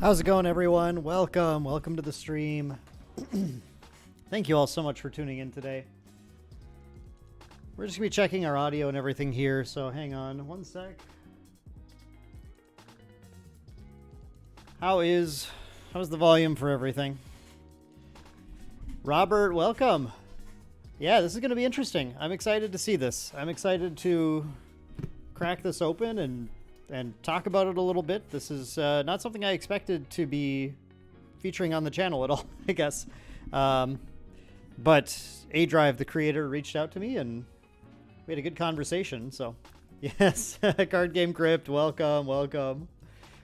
How's it going, everyone? Welcome to the stream. Thank you all so much for tuning in today. We're just gonna be checking our audio and everything here, so hang on one sec. How's the volume for everything? Robert, welcome. Yeah, this is gonna be interesting. I'm excited to see this. I'm excited to crack this open and talk about it a little bit. This is not something I expected to be featuring on the channel at all, I guess. But A-Drive, the creator, reached out to me and we had a good conversation. So, yes, Card Game Crypt, welcome.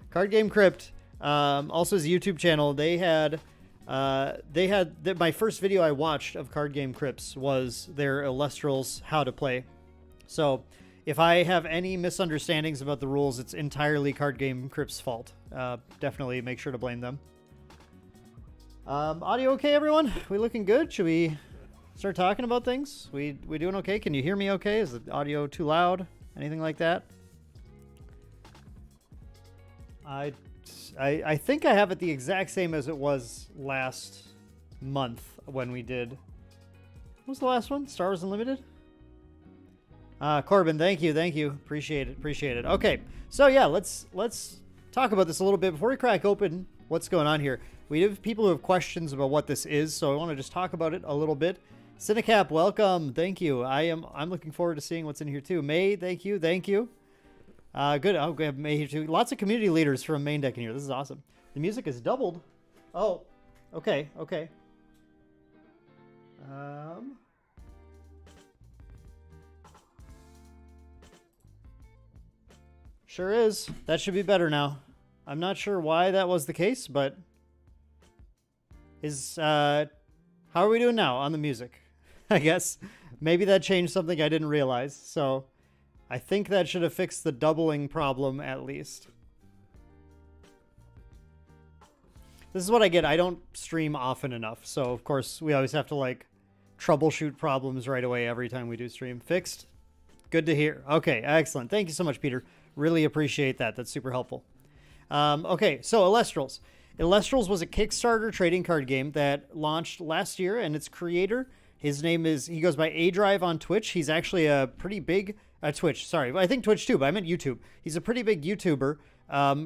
Card Game Crypt, also his YouTube channel. They had my first video I watched of Card Game Crypts was their Elestrals How to Play. So, if I have any misunderstandings about the rules, it's entirely Card Game Crypt's fault. Definitely make sure to blame them. Audio okay, everyone? We looking good? Should we start talking about things? We doing okay? Can you hear me okay? Is the audio too loud? Anything like that? I think I have it the exact same as it was last month when we did... What was the last one? Star Wars Unlimited? Corbin, thank you. Appreciate it. Okay, so yeah, let's talk about this a little bit before we crack open what's going on here. We have people who have questions about what this is, so I want to just talk about it a little bit. Cinecap, welcome. Thank you. I'm looking forward to seeing what's in here too. May, thank you. Good. Oh, we have May here too. Lots of community leaders from Main Deck in here. This is awesome. The music is doubled. Oh, okay. Sure is. That should be better now. I'm not sure why that was the case, but how are we doing now on the music? I guess maybe that changed something I didn't realize. So I think that should have fixed the doubling problem at least. This is what I get. I don't stream often enough. So of course we always have to like troubleshoot problems right away every time we do stream. Fixed? Good to hear. Okay, excellent. Thank you so much, Peter. Really appreciate that. That's super helpful. Okay, so Elestrals. Elestrals was a Kickstarter trading card game that launched last year, and its creator, he goes by A-Drive on Twitch. He's actually a pretty big, Twitch, sorry. I think Twitch too, but I meant YouTube. He's a pretty big YouTuber,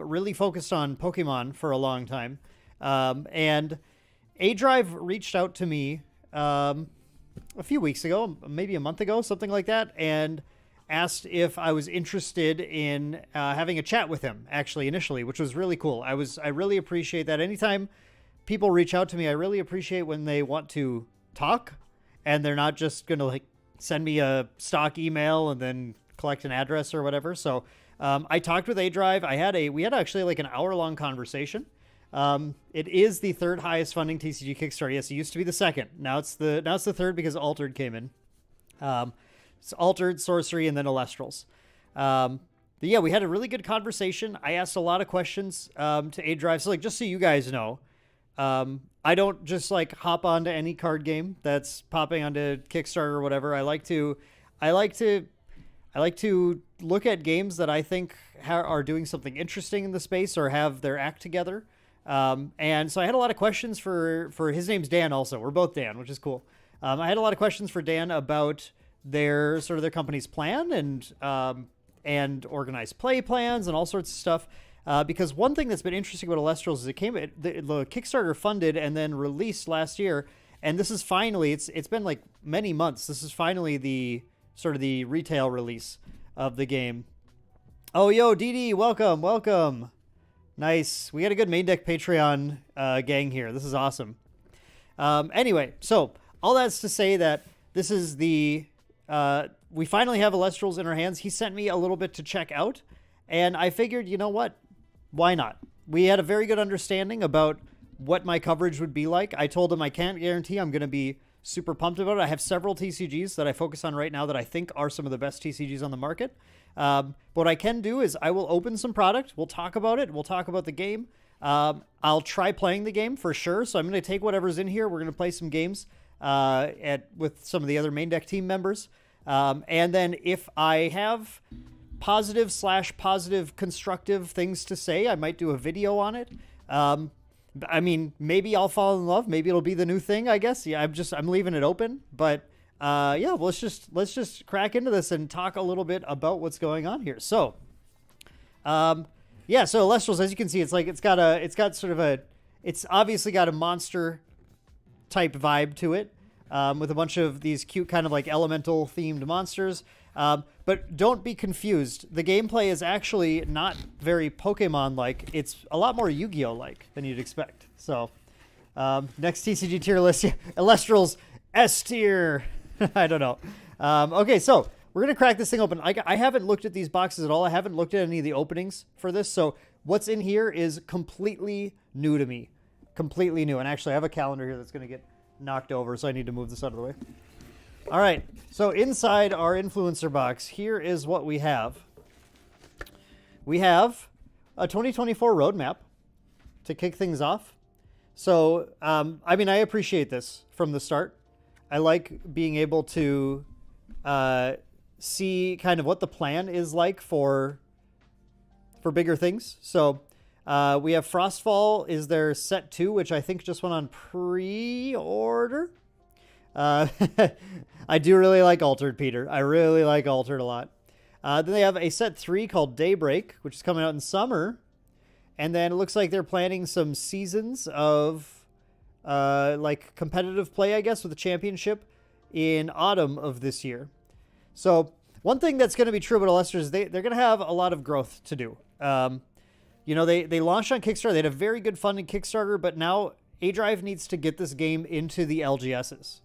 really focused on Pokemon for a long time. And A-Drive reached out to me a few weeks ago, maybe a month ago, something like that, and asked if I was interested in having a chat with him, actually, initially, which was really cool. I really appreciate that. Anytime people reach out to me, I really appreciate when they want to talk, and they're not just going to like send me a stock email and then collect an address or whatever. So I talked with A-Drive. We had actually like an hour-long conversation. It is the third highest funding TCG Kickstarter. Yes, it used to be the second. Now it's the third because Altered came in. It's Altered, Sorcery, and then Elestrals. But yeah, we had a really good conversation. I asked a lot of questions to A-Drive. So like, just so you guys know, I don't just like hop onto any card game that's popping onto Kickstarter or whatever. I like to look at games that I think are doing something interesting in the space or have their act together. And so I had a lot of questions for his name's Dan also. We're both Dan, which is cool. I had a lot of questions for Dan about their company's plan and organized play plans and all sorts of stuff. Because one thing that's been interesting about Elestrals is the Kickstarter funded and then released last year. And this is finally, it's been like many months. This is finally the retail release of the game. Oh, yo, DD, welcome. Nice. We got a good main deck Patreon gang here. This is awesome. Anyway, so all that's to say that this is we finally have Elestrals in our hands. He sent me a little bit to check out, and I figured, you know what? Why not? We had a very good understanding about what my coverage would be like. I told him I can't guarantee I'm going to be super pumped about it. I have several TCGs that I focus on right now that I think are some of the best TCGs on the market. But what I can do is I will open some product. We'll talk about it. We'll talk about the game. I'll try playing the game for sure. So I'm going to take whatever's in here. We're going to play some games with some of the other main deck team members. And then if I have positive constructive things to say, I might do a video on it. I mean, maybe I'll fall in love. Maybe it'll be the new thing, I guess. Yeah, I'm leaving it open. But yeah, well, let's just crack into this and talk a little bit about what's going on here. So, yeah, so Elestrals, as you can see, it's obviously got a monster type vibe to it, with a bunch of these cute kind of like elemental themed monsters. But don't be confused. The gameplay is actually not very Pokemon-like. It's a lot more Yu-Gi-Oh-like than you'd expect. So, next TCG tier list, yeah, Elestrals S tier. I don't know. Okay, so we're going to crack this thing open. I haven't looked at these boxes at all. I haven't looked at any of the openings for this. So what's in here is completely new to me. Completely new. And actually, I have a calendar here that's going to get knocked over, so I need to move this out of the way. All right, so inside our influencer box, here is what we have. We have a 2024 roadmap to kick things off. So, I mean, I appreciate this from the start. I like being able to see kind of what the plan is like for bigger things. So, we have Frostfall is their set 2, which I think just went on pre-order. I do really like Altered, Peter. I really like Altered a lot. Then they have a set 3 called Daybreak, which is coming out in summer. And then it looks like they're planning some seasons of like competitive play, I guess, with the championship in autumn of this year. So one thing that's going to be true about Elestrals is they're going to have a lot of growth to do. You know, they launched on Kickstarter. They had a very good funding Kickstarter, but now A-Drive needs to get this game into the LGSs.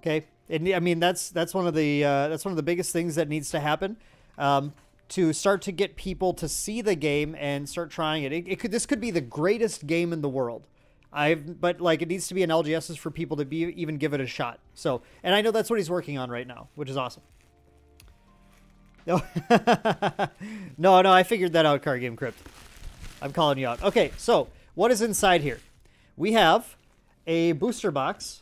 Okay, and I mean that's one of the biggest things that needs to happen, to start to get people to see the game and start trying it. This could be the greatest game in the world. But like it needs to be an LGSs for people to even give it a shot. So, and I know that's what he's working on right now, which is awesome. No, no, I figured that out, Card Game Crypt. I'm calling you out. Okay, so what is inside here? We have a booster box,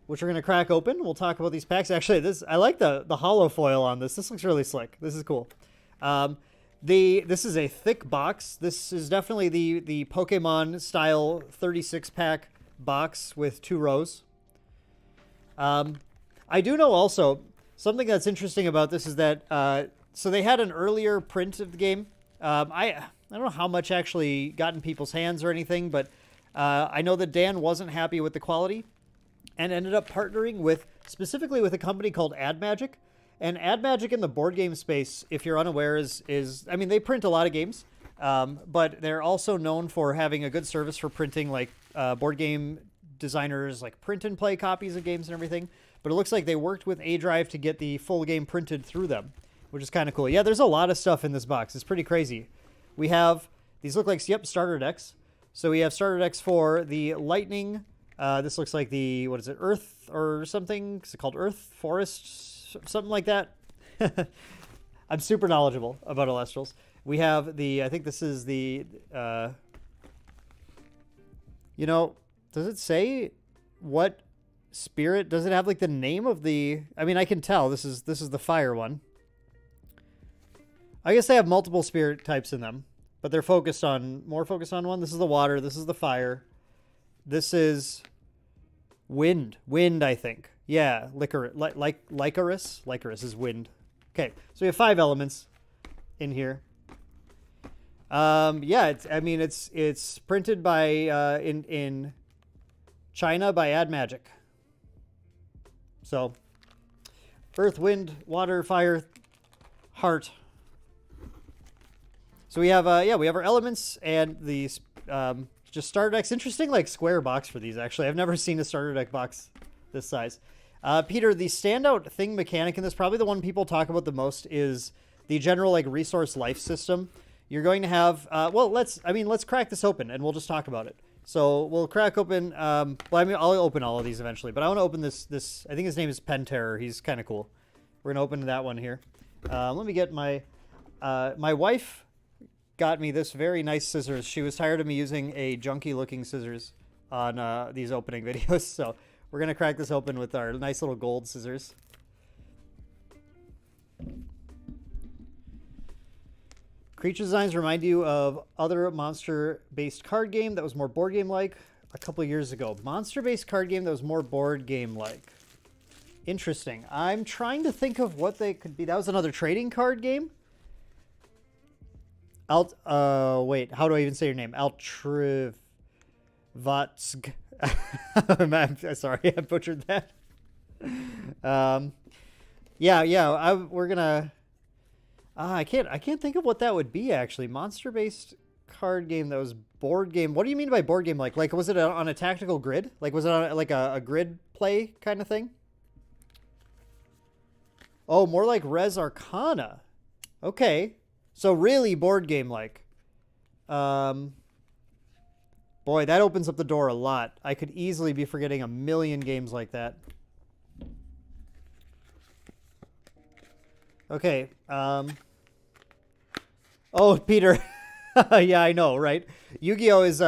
which we're going to crack open. We'll talk about these packs. Actually, I like the hollow foil on this. This looks really slick. This is cool. This is a thick box. This is definitely the Pokemon style 36-pack box with 2 rows. I do know also something that's interesting about this is that so they had an earlier print of the game. I don't know how much actually got in people's hands or anything, but I know that Dan wasn't happy with the quality and ended up partnering specifically with a company called AdMagic. And AdMagic in the board game space, if you're unaware, is I mean, they print a lot of games, but they're also known for having a good service for printing like board game designers, like print and play copies of games and everything. But it looks like they worked with A-Drive to get the full game printed through them, which is kind of cool. Yeah, there's a lot of stuff in this box. It's pretty crazy. We have, these look like, yep, starter decks. So we have starter decks for the Lightning. This looks like the, what is it, Earth or something? Is it called Earth, Forest, something like that? I'm super knowledgeable about Elestrals. We have I think this is the, you know, does it say what spirit? Does it have like the name of the, I mean, I can tell this is the fire one. I guess they have multiple spirit types in them, but they're more focused on one. This is the water. This is the fire. This is wind, I think. Yeah, Lycaris. Lycaris is wind. Okay, so we have 5 elements in here. Yeah, it's printed by in China by AdMagic. So, earth, wind, water, fire, heart. So we have we have our elements and these just starter decks. Interesting, like square box for these. Actually, I've never seen a starter deck box this size. Peter, the standout thing mechanic in this, probably the one people talk about the most, is the general like resource life system. You're going to have well, let's crack this open and we'll just talk about it. So we'll crack open. Well, I mean, I'll open all of these eventually, but I want to open this. I think his name is Pen Terror. He's kind of cool. We're gonna open that one here. Let me get my my wife got me this very nice scissors. She was tired of me using a junky looking scissors on these opening videos, so we're gonna crack this open with our nice little gold scissors. Creature designs remind you of other monster-based card game that was more board game-like a couple years ago. Monster-based card game that was more board game-like. Interesting. I'm trying to think of what they could be. That was another trading card game? Wait, how do I even say your name? Altrivatsk. I'm sorry, I butchered that. We're gonna... I can't think of what that would be, actually. Monster-based card game that was board game. What do you mean by board game? Like was it on a tactical grid? Like, was it on like a grid play kind of thing? Oh, more like Res Arcana. Okay. So really board game-like. Boy, that opens up the door a lot. I could easily be forgetting a million games like that. Okay. Oh, Peter. Yeah, I know, right? Yu-Gi-Oh is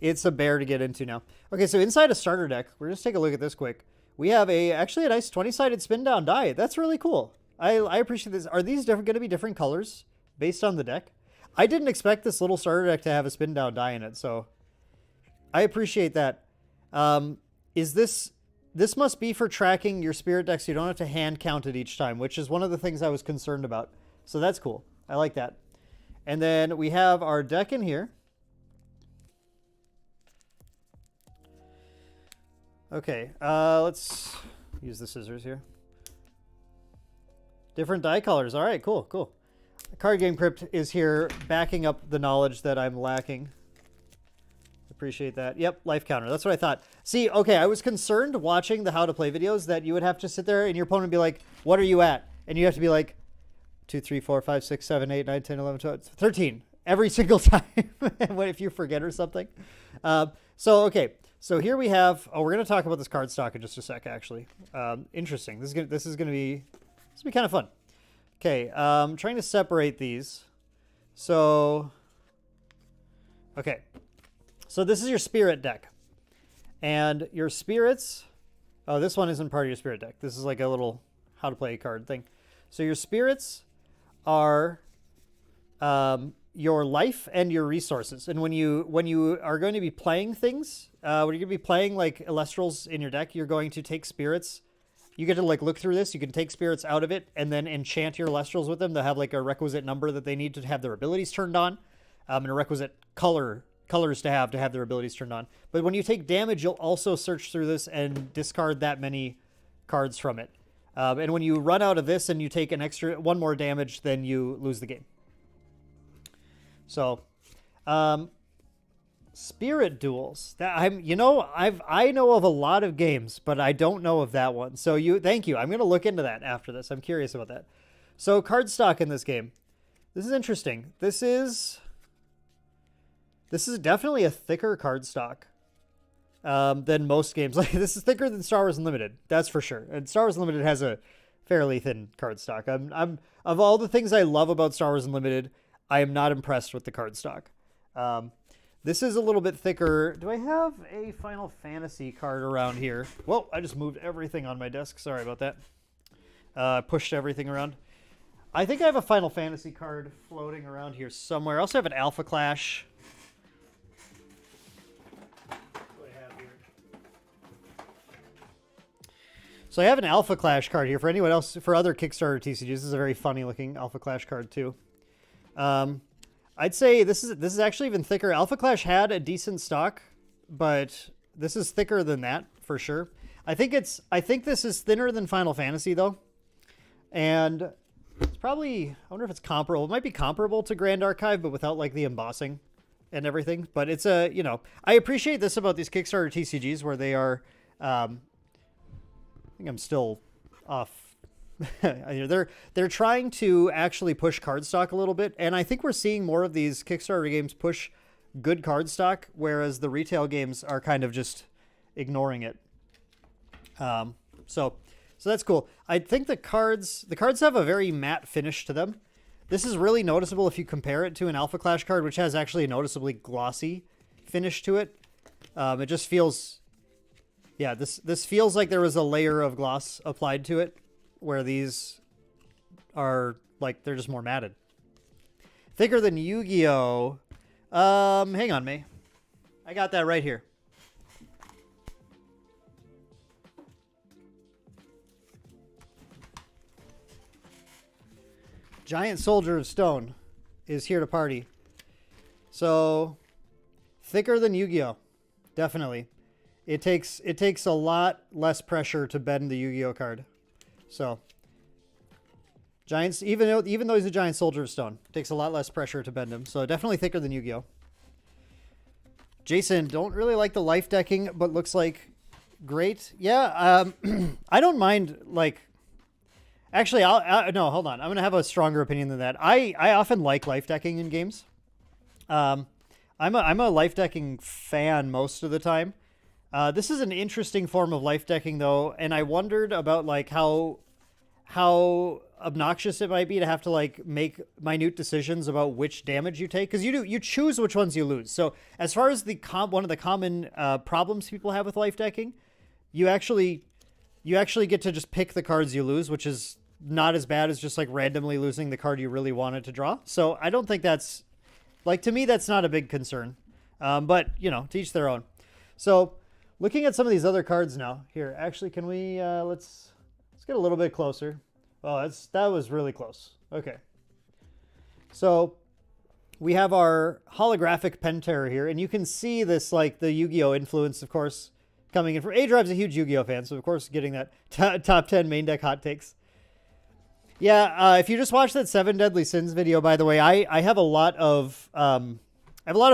it's a bear to get into now. Okay, so inside a starter deck, we're just take a look at this quick. We have actually a nice 20-sided spin down die. That's really cool. I appreciate this. Are these going to be different colors based on the deck? I didn't expect this little starter deck to have a spin down die in it, so I appreciate that. This must be for tracking your spirit decks. So you don't have to hand count it each time, which is one of the things I was concerned about. So that's cool. I like that. And then we have our deck in here. Okay, let's use the scissors here. Different die colors. All right, cool. Card Game Crypt is here backing up the knowledge that I'm lacking. Appreciate that. Yep, life counter. That's what I thought. See, okay, I was concerned watching the how to play videos that you would have to sit there and your opponent would be like, what are you at? And you have to be like, 2, 3, 4, 5, 6, 7, 8, 9, 10, 11, 12, 13 every single time if you forget or something. Okay. So here we have, we're going to talk about this card stock in just a sec, actually. Interesting. This is going to be kind of fun. Okay. Trying to separate these. So, okay. So this is your spirit deck. And your spirits, this one isn't part of your spirit deck. This is like a little how to play card thing. So your spirits are your life and your resources. And when you are going to be playing things, when you're going to be playing like Elestrals in your deck, you're going to take spirits. You get to like look through this. You can take spirits out of it and then enchant your Elestrals with them. They'll have like a requisite number that they need to have their abilities turned on, and a requisite colors to have their abilities turned on. But when you take damage, you'll also search through this and discard that many cards from it. And when you run out of this and you take one more damage, then you lose the game. So, spirit duels. I know of a lot of games, but I don't know of that one. So thank you. I'm going to look into that after this. I'm curious about that. So card stock in this game. This is interesting. This is definitely a thicker card stock than most games. Like this is thicker than Star Wars Unlimited, that's for sure. And Star Wars Unlimited has a fairly thin card stock. I'm of all the things I love about Star Wars Unlimited, I am not impressed with the card stock. This is a little bit thicker. Do I have a Final Fantasy card around here? Whoa, I just moved everything on my desk. Sorry about that. Pushed everything around. I think I have a Final Fantasy card floating around here somewhere. I also have an Alpha Clash. So I have an Alpha Clash card here for anyone else, for other Kickstarter TCGs. This is a very funny looking Alpha Clash card too. I'd say this is actually even thicker. Alpha Clash had a decent stock, but this is thicker than that for sure. I think this is thinner than Final Fantasy though. And it's probably, I wonder if it's comparable. It might be comparable to Grand Archive, but without like the embossing and everything. But it's I appreciate this about these Kickstarter TCGs where they are, I think I'm still off. They're trying to actually push cardstock a little bit, and I think we're seeing more of these Kickstarter games push good cardstock, whereas the retail games are kind of just ignoring it. So that's cool. I think the cards have a very matte finish to them. This is really noticeable if you compare it to an Alpha Clash card, which has actually a noticeably glossy finish to it. It just feels. Yeah, this feels like there was a layer of gloss applied to it, where these are like they're just more matted. Thicker than Yu-Gi-Oh! Hang on, May. I got that right here. Giant Soldier of Stone is here to party. So, thicker than Yu-Gi-Oh! Definitely. It takes a lot less pressure to bend the Yu-Gi-Oh! Card. So, Giants, even though he's a Giant Soldier of Stone, it takes a lot less pressure to bend him. So, definitely thicker than Yu-Gi-Oh! Jason, don't really like the life decking, but looks like great. Yeah, I don't mind, like... Actually, no, hold on. I'm going to have a stronger opinion than that. I often like life decking in games. I'm a life decking fan most of the time. This is an interesting form of life decking, though, and I wondered about like how obnoxious it might be to have to like make minute decisions about which damage you take, because you choose which ones you lose. So as far as one of the common problems people have with life decking, you actually get to just pick the cards you lose, which is not as bad as just like randomly losing the card you really wanted to draw. So I don't think that's, like, to me, that's not a big concern. But, you know, to each their own. So looking at some of these other cards now. Here, actually, can we, let's get a little bit closer. Oh, that was really close. Okay. So we have our holographic Penterror here, and you can see this, like, the Yu-Gi-Oh! Influence, of course, coming in from... A-Drive's a huge Yu-Gi-Oh! Fan, so of course getting that top 10 main deck hot takes. Yeah, if you just watched that 7 Deadly Sins video, by the way, I have a lot of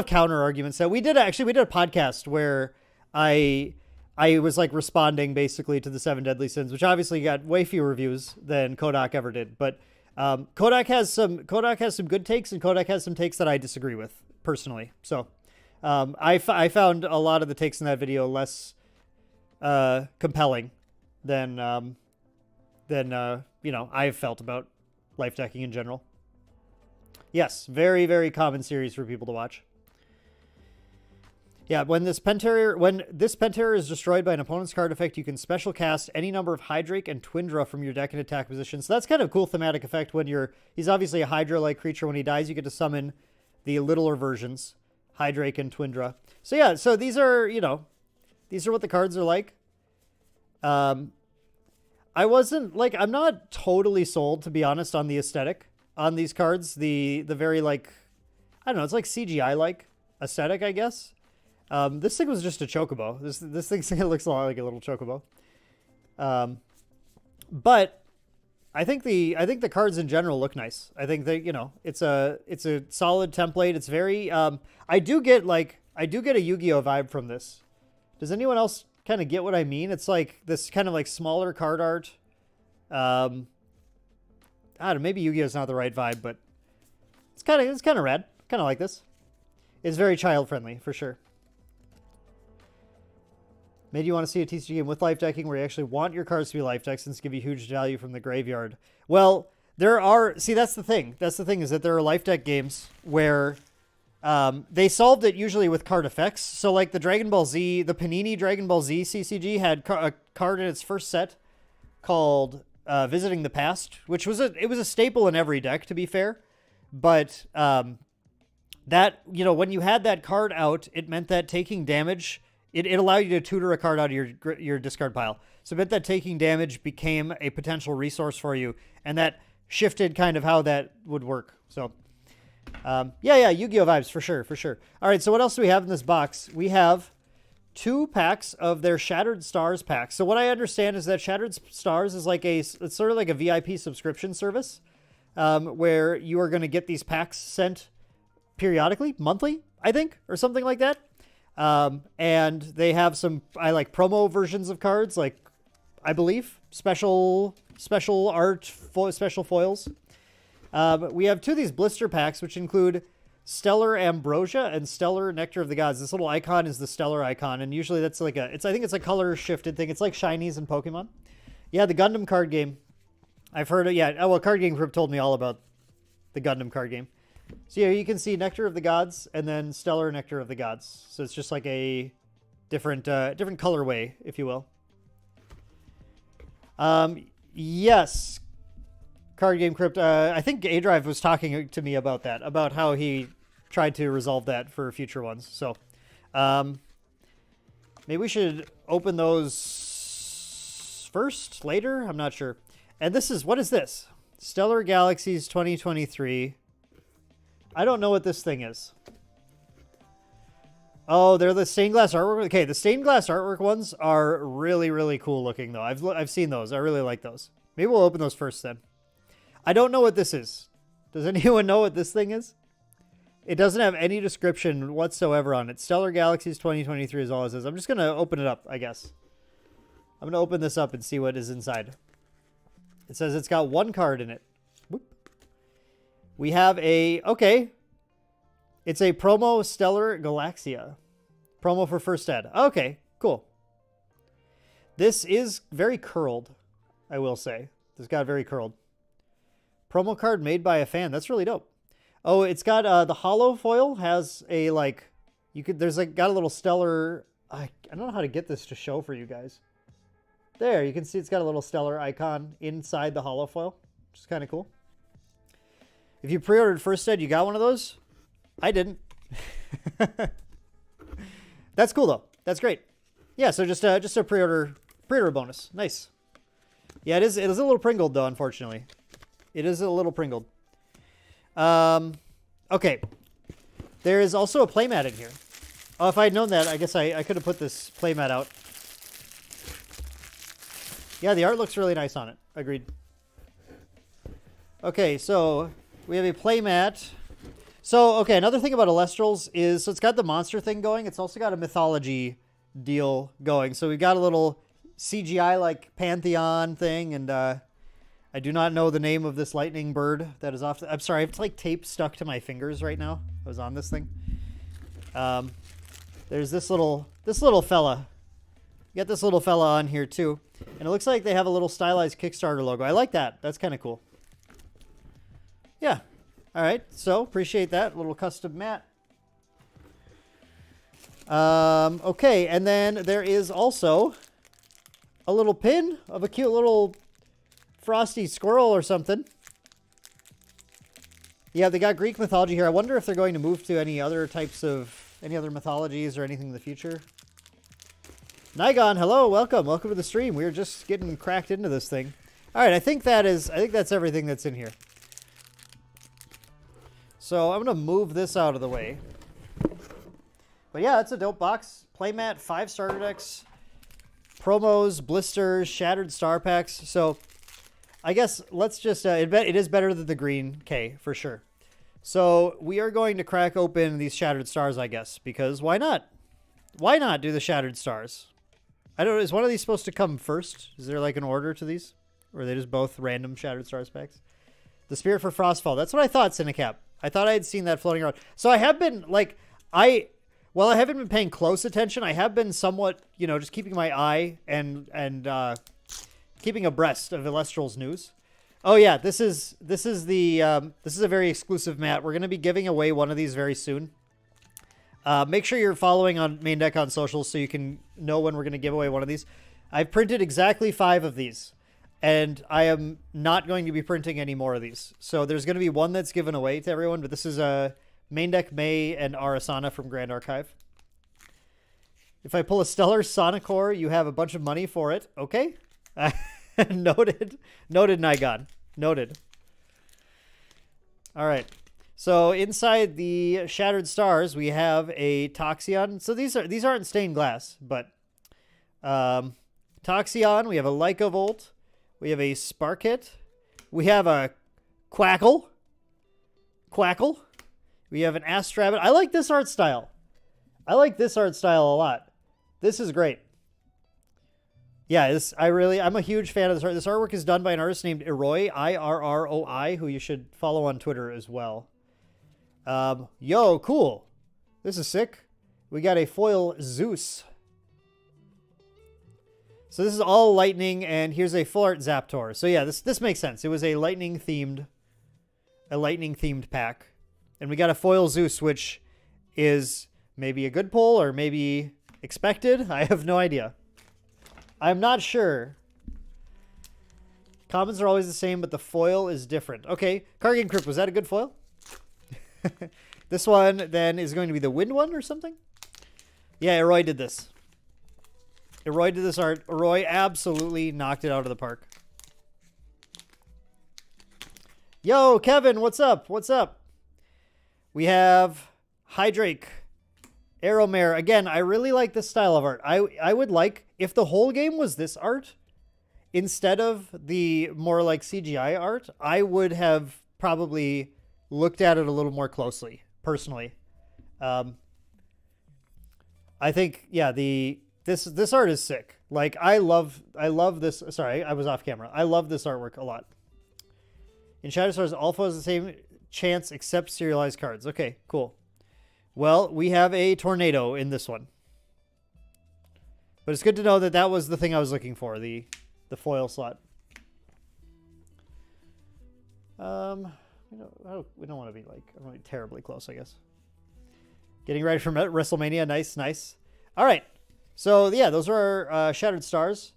counter arguments. So we did a podcast where I was like responding basically to the 7 Deadly Sins, which obviously got way fewer reviews than Kodak ever did. But Kodak has some good takes, and Kodak has some takes that I disagree with personally. So I found a lot of the takes in that video less compelling than you know, I've felt about life decking in general. Yes, very, very common series for people to watch. Yeah, when this Penterror is destroyed by an opponent's card effect, you can special cast any number of Hydrake and Twindra from your deck in attack position. So that's kind of a cool thematic effect when he's obviously a Hydra-like creature. When he dies, you get to summon the littler versions, Hydrake and Twindra. So yeah, so these are what the cards are like. I'm not totally sold, to be honest, on the aesthetic on these cards. The very, like, I don't know, it's like CGI-like aesthetic, I guess. This thing was just a chocobo. This thing looks a lot like a little chocobo. But I think the cards in general look nice. I think that, you know, it's a solid template. It's very, I do get a Yu-Gi-Oh! Vibe from this. Does anyone else kind of get what I mean? It's like this kind of like smaller card art. I don't know, maybe Yu-Gi-Oh's not the right vibe, but it's kind of rad. Kind of like this. It's very child friendly for sure. Maybe you want to see a TCG game with life decking where you actually want your cards to be life decks, since give you huge value from the graveyard. Well, that's the thing. That's the thing, is that there are life deck games where they solved it usually with card effects. So like the Panini Dragon Ball Z CCG had a card in its first set called Visiting the Past, which was a staple in every deck, to be fair. But that, you know, when you had that card out, it meant that taking damage, it allowed you to tutor a card out of your discard pile. So it meant that taking damage became a potential resource for you, and that shifted kind of how that would work. So yeah, Yu-Gi-Oh! Vibes for sure. All right, so what else do we have in this box? We have 2 packs of their Shattered Stars packs. So what I understand is that Shattered Stars is it's sort of like a VIP subscription service, where you are going to get these packs sent periodically, monthly, I think, or something like that. And they have some promo versions of cards, like, I believe special art, special foils. We have 2 of these blister packs, which include Stellar Ambrosia and Stellar Nectar of the Gods. This little icon is the Stellar icon, and usually that's like I think it's a color shifted thing. It's like shinies in Pokemon. Yeah, the Gundam card game. I've heard it. Yeah. Oh, well, Card Game Group told me all about the Gundam card game. So yeah, you can see Nectar of the Gods and then Stellar Nectar of the Gods. So it's just like a different colorway, if you will. Yes. Card Game Crypt. I think A Drive was talking to me about that, about how he tried to resolve that for future ones. So, maybe we should open those first, later. I'm not sure. And this is, what is this? Stellar Galaxies 2023. I don't know what this thing is. Oh, they're the stained glass artwork. Okay, the stained glass artwork ones are really, really cool looking, though. I've seen those. I really like those. Maybe we'll open those first then. I don't know what this is. Does anyone know what this thing is? It doesn't have any description whatsoever on it. Stellar Galaxies 2023 is all it says. I'm just going to open it up, I guess. I'm going to open this up and see what is inside. It says it's got one card in it. Whoop. We have a... Okay. It's a promo Stellar Galaxia. Promo for first ed. Okay, cool. This is very curled, I will say. This got very curled. Promo card made by a fan. That's really dope. Oh, it's got the hollow foil has a like there's like got a little stellar I don't know how to get this to show for you guys. There, you can see it's got a little stellar icon inside the hollow foil, which is kind of cool. If you pre-ordered first ed, you got one of those? I didn't. That's cool though. That's great. Yeah, so just a pre-order bonus. Nice. Yeah, it is a little pringled though, unfortunately. It is a little pringled. Okay. There is also a playmat in here. Oh, if I had known that, I guess I could have put this playmat out. Yeah, the art looks really nice on it. Agreed. Okay, so we have a playmat. So, okay, another thing about Elestrals is, so it's got the monster thing going. It's also got a mythology deal going. So we've got a little CGI-like Pantheon thing, and I do not know the name of this lightning bird that is off. I'm sorry, I have like tape stuck to my fingers right now. I was on this thing. There's this little fella. You got this little fella on here too. And it looks like they have a little stylized Kickstarter logo. I like that. That's kind of cool. Yeah. All right. So appreciate that little custom mat. Okay. And then there is also a little pin of a cute little frosty squirrel or something. Yeah, they got Greek mythology here. I wonder if they're going to move to any other mythologies or anything in the future. Nigon, hello, welcome to the stream. We were just getting cracked into this thing. All right, I think that's everything that's in here. So I'm gonna move this out of the way. But yeah, it's a dope box. Playmat, 5 starter decks, promos, blisters, shattered star packs. So I guess let's just, it is better than the green K for sure. So we are going to crack open these shattered stars, I guess, because why not? Why not do the shattered stars? I don't know, is one of these supposed to come first? Is there like an order to these? Or are they just both random shattered stars packs? The Spirit for Frostfall. That's what I thought, Cinecap. I thought I had seen that floating around. So I have been, like, well, I haven't been paying close attention. I have been somewhat, just keeping my eye and keeping abreast of Elestrals news. Oh yeah, this is a very exclusive mat. We're going to be giving away one of these very soon. Make sure you're following on Main Deck on socials so you can know when we're going to give away one of these. I've printed exactly 5 of these, and I am not going to be printing any more of these. So there's going to be one that's given away to everyone, but this is a Main Deck May and Arasana from Grand Archive. If I pull a Stellar Sonicore, you have a bunch of money for it. Okay. Noted, Nigon. Noted. All right. So inside the Shattered Stars, we have a Toxion. So these aren't stained glass, but Toxion. We have a Lycovolt. We have a Sparkit. We have a Quackle. We have an Astrabbit. I like this art style. I like this art style a lot. This is great. Yeah, I'm a huge fan of this art. This artwork is done by an artist named Irroi, Irroi, who you should follow on Twitter as well. Yo, cool. This is sick. We got a foil Zeus. So this is all lightning, and here's a full art Zaptor. So yeah, this makes sense. It was a lightning themed pack. And we got a foil Zeus, which is maybe a good pull or maybe expected. I have no idea. I'm not sure. Commons are always the same, but the foil is different. Okay, Card Game Crypt, was that a good foil? This one then is going to be the wind one or something? Yeah, Roy did this. Roy did this art. Roy absolutely knocked it out of the park. Yo, Kevin, what's up? What's up? We have Hydrake, Arrowmare. Again, I really like this style of art. I would like, if the whole game was this art, instead of the more like CGI art, I would have probably looked at it a little more closely, personally. I think, yeah, this art is sick. Like, I love this. Sorry, I was off camera. I love this artwork a lot. In Shadow Stars, Alpha has the same chance except serialized cards. Okay, cool. Well, we have a tornado in this one. But it's good to know that that was the thing I was looking for, the foil slot. We don't want to be like, I'm really terribly close, I guess. Getting ready for WrestleMania. Nice, nice. All right. So, yeah, those are our Shattered Stars.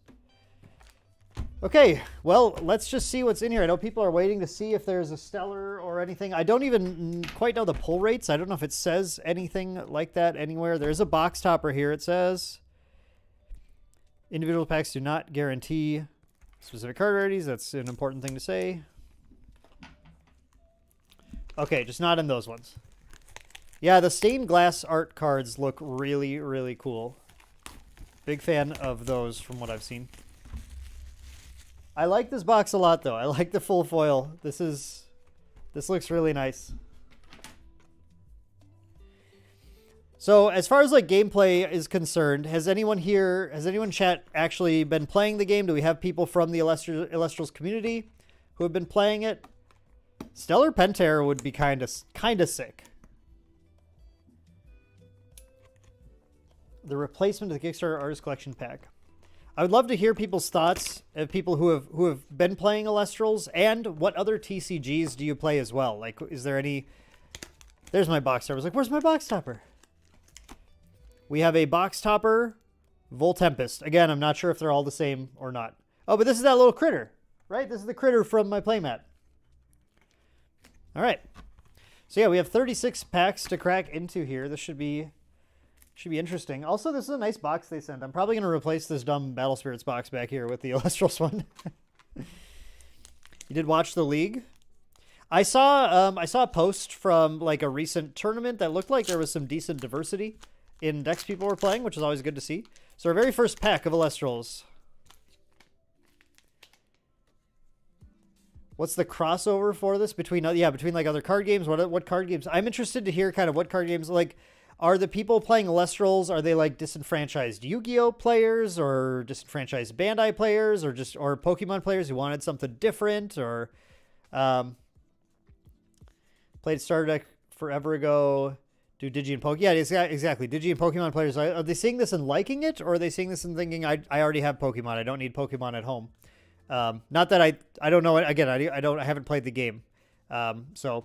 Okay, well, let's just see what's in here. I know people are waiting to see if there's a stellar or anything. I don't even quite know the pull rates. I don't know if it says anything like that anywhere. There's a box topper here. It says individual packs do not guarantee specific card rarities. That's an important thing to say. Okay, just not in those ones. Yeah, the stained glass art cards look really, really cool. Big fan of those from what I've seen. I like this box a lot, though. I like the full foil. This looks really nice. So, as far as like gameplay is concerned, has anyone in chat actually been playing the game? Do we have people from the Elestrals community who have been playing it? Stellar Pentair would be kind of sick. The replacement of the Kickstarter Artist Collection pack. I would love to hear people's thoughts of people who have been playing Elestrals, and what other TCGs do you play as well? Like, is there any? There's my box topper. I was like, where's my box topper? We have a box topper, Voltempest. Again, I'm not sure if they're all the same or not. Oh, but this is that little critter, right? This is the critter from my playmat. All right. So yeah, we have 36 packs to crack into here. This should be interesting. Also, this is a nice box they sent. I'm probably going to replace this dumb Battle Spirits box back here with the Elestrals one. You did watch the League? I saw a post from like a recent tournament that looked like there was some decent diversity in decks people were playing, which is always good to see. So our very first pack of Elestrals. What's the crossover for this between like other card games? What card games? I'm interested to hear kind of what card games like. Are the people playing Elestrals, are they like disenfranchised Yu-Gi-Oh players or disenfranchised Bandai players or Pokemon players who wanted something different or played Starter Deck forever ago, do Digi and Pokemon? Yeah, exactly. Digi and Pokemon players, are they seeing this and liking it, or are they seeing this and thinking, I already have Pokemon, I don't need Pokemon at home? Not that I don't know. Again, I haven't played the game. So...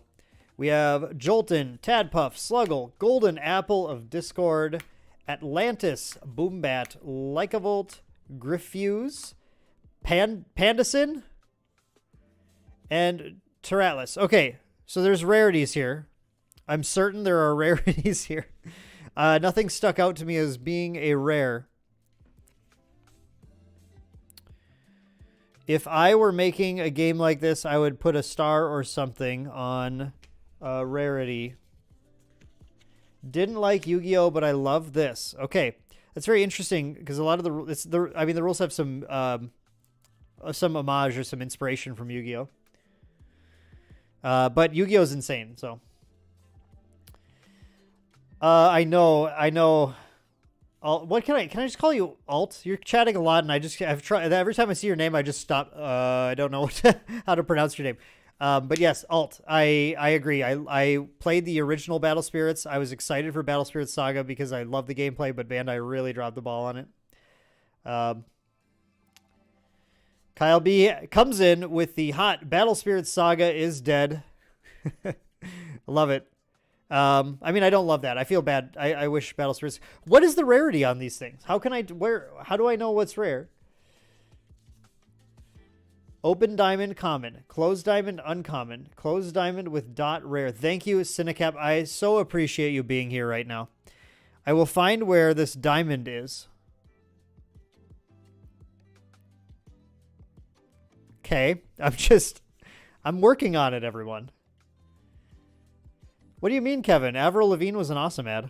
We have Jolton, Tadpuff, Sluggle, Golden Apple of Discord, Atlantis, Boombat, Lycavolt, Griffuse, Pandasin, and Terratlas. Okay, so there's rarities here. I'm certain there are rarities here. Nothing stuck out to me as being a rare. If I were making a game like this, I would put a star or something on... rarity. Didn't like Yu-Gi-Oh, but I love this. Okay, that's very interesting because a lot of the rules have some homage or some inspiration from Yu-Gi-Oh. But Yu-Gi-Oh is insane. So I know. What can I just call you Alt? You're chatting a lot, and I've tried every time I see your name, I just stop. I don't know how to pronounce your name. But yes, Alt. I agree. I played the original Battle Spirits. I was excited for Battle Spirits Saga because I love the gameplay, but Bandai really dropped the ball on it. Kyle B comes in with the hot Battle Spirits Saga is dead. Love it. I mean, I don't love that. I feel bad. I wish Battle Spirits. What is the rarity on these things? How do I know what's rare? Open diamond common, closed diamond uncommon, closed diamond with dot rare. Thank you, Cinecap. I so appreciate you being here right now. I will find where this diamond is. Okay, I'm working on it, everyone. What do you mean, Kevin? Avril Lavigne was an awesome ad.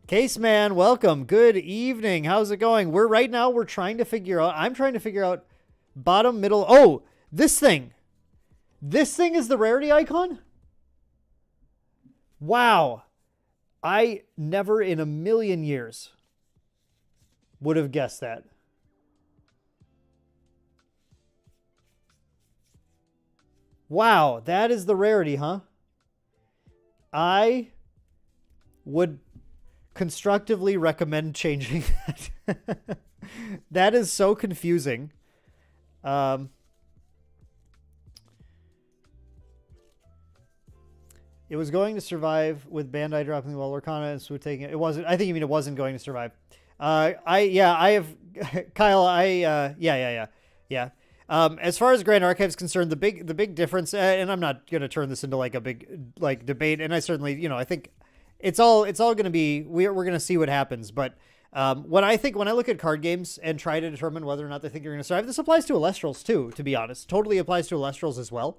Case man, welcome. Good evening. How's it going? We're trying to figure out, I'm trying to figure out bottom, middle. Oh, this thing. This thing is the rarity icon? Wow. I never in a million years would have guessed that. Wow, that is the rarity, huh? I would constructively recommend changing that. That is so confusing. It was going to survive with Bandai dropping the Lorcana and Swoop taking it. It wasn't. I think you mean it wasn't going to survive. I have Kyle. Yeah. As far as Grand Archive is concerned, the big difference, and I'm not going to turn this into like a big like debate, and I certainly, I think it's all going to be, we're going to see what happens. But when I look at card games and try to determine whether or not they think you're going to survive, this applies to Elestrals too, to be honest. Totally applies to Elestrals as well.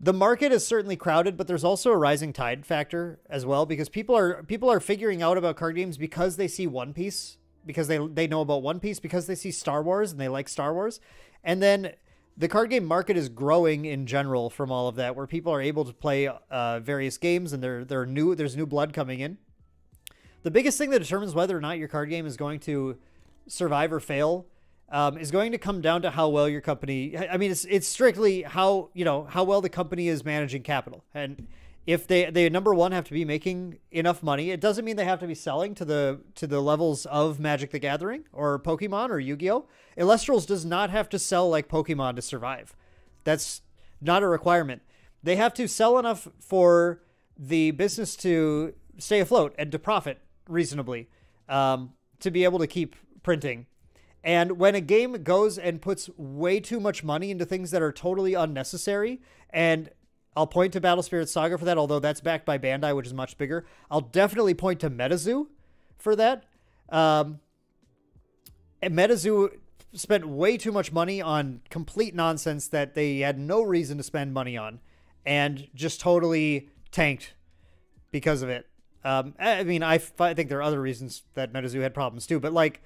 The market is certainly crowded, but there's also a rising tide factor as well, because people are figuring out about card games because they see One Piece, because they know about One Piece, because they see Star Wars and they like Star Wars. And then the card game market is growing in general from all of that, where people are able to play various games, and there's new blood coming in. The biggest thing that determines whether or not your card game is going to survive or fail is going to come down to how well your company, I mean, it's strictly how well the company is managing capital. And if they number one have to be making enough money, it doesn't mean they have to be selling to the levels of Magic the Gathering or Pokemon or Yu-Gi-Oh! Elestrals does not have to sell like Pokemon to survive. That's not a requirement. They have to sell enough for the business to stay afloat and to profit reasonably, to be able to keep printing. And when a game goes and puts way too much money into things that are totally unnecessary, and I'll point to Battle Spirit Saga for that, although that's backed by Bandai, which is much bigger. I'll definitely point to MetaZoo for that. And MetaZoo spent way too much money on complete nonsense that they had no reason to spend money on, and just totally tanked because of it. I mean, I think there are other reasons that MetaZoo had problems too, but like,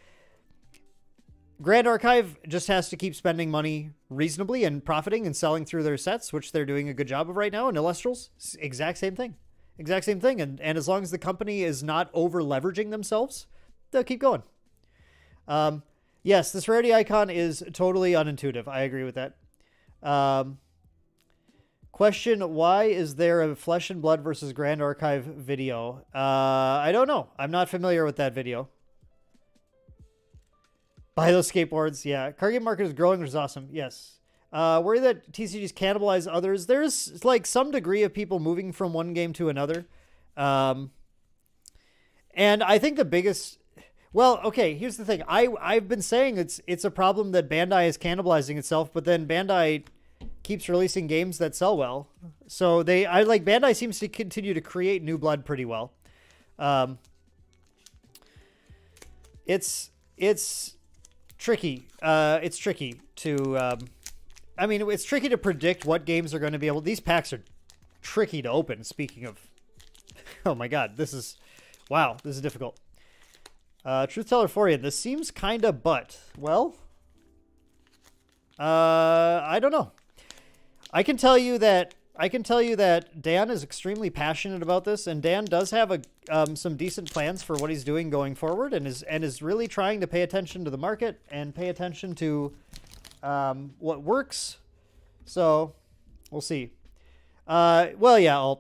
Grand Archive just has to keep spending money reasonably and profiting and selling through their sets, which they're doing a good job of right now. And Elestrals, exact same thing. And as long as the company is not over leveraging themselves, they'll keep going. Yes, this rarity icon is totally unintuitive. I agree with that. Question, why is there a Flesh and Blood versus Grand Archive video? I don't know. I'm not familiar with that video. Buy those skateboards. Yeah. Card game market is growing, which is awesome. Yes. Worry that TCGs cannibalize others. There's like some degree of people moving from one game to another. And I think the biggest, well, okay, here's the thing. I've been saying it's a problem that Bandai is cannibalizing itself, but then Bandai keeps releasing games that sell well. So Bandai seems to continue to create new blood pretty well. It's tricky. It's tricky to, it's tricky to predict what games are going to be able, these packs are tricky to open. Speaking of, oh my God, this is difficult. Truth Teller Forian, this seems kind of well, I don't know. I can tell you that Dan is extremely passionate about this, and Dan does have some decent plans for what he's doing going forward, and is really trying to pay attention to the market and pay attention to what works. So we'll see. Well, yeah,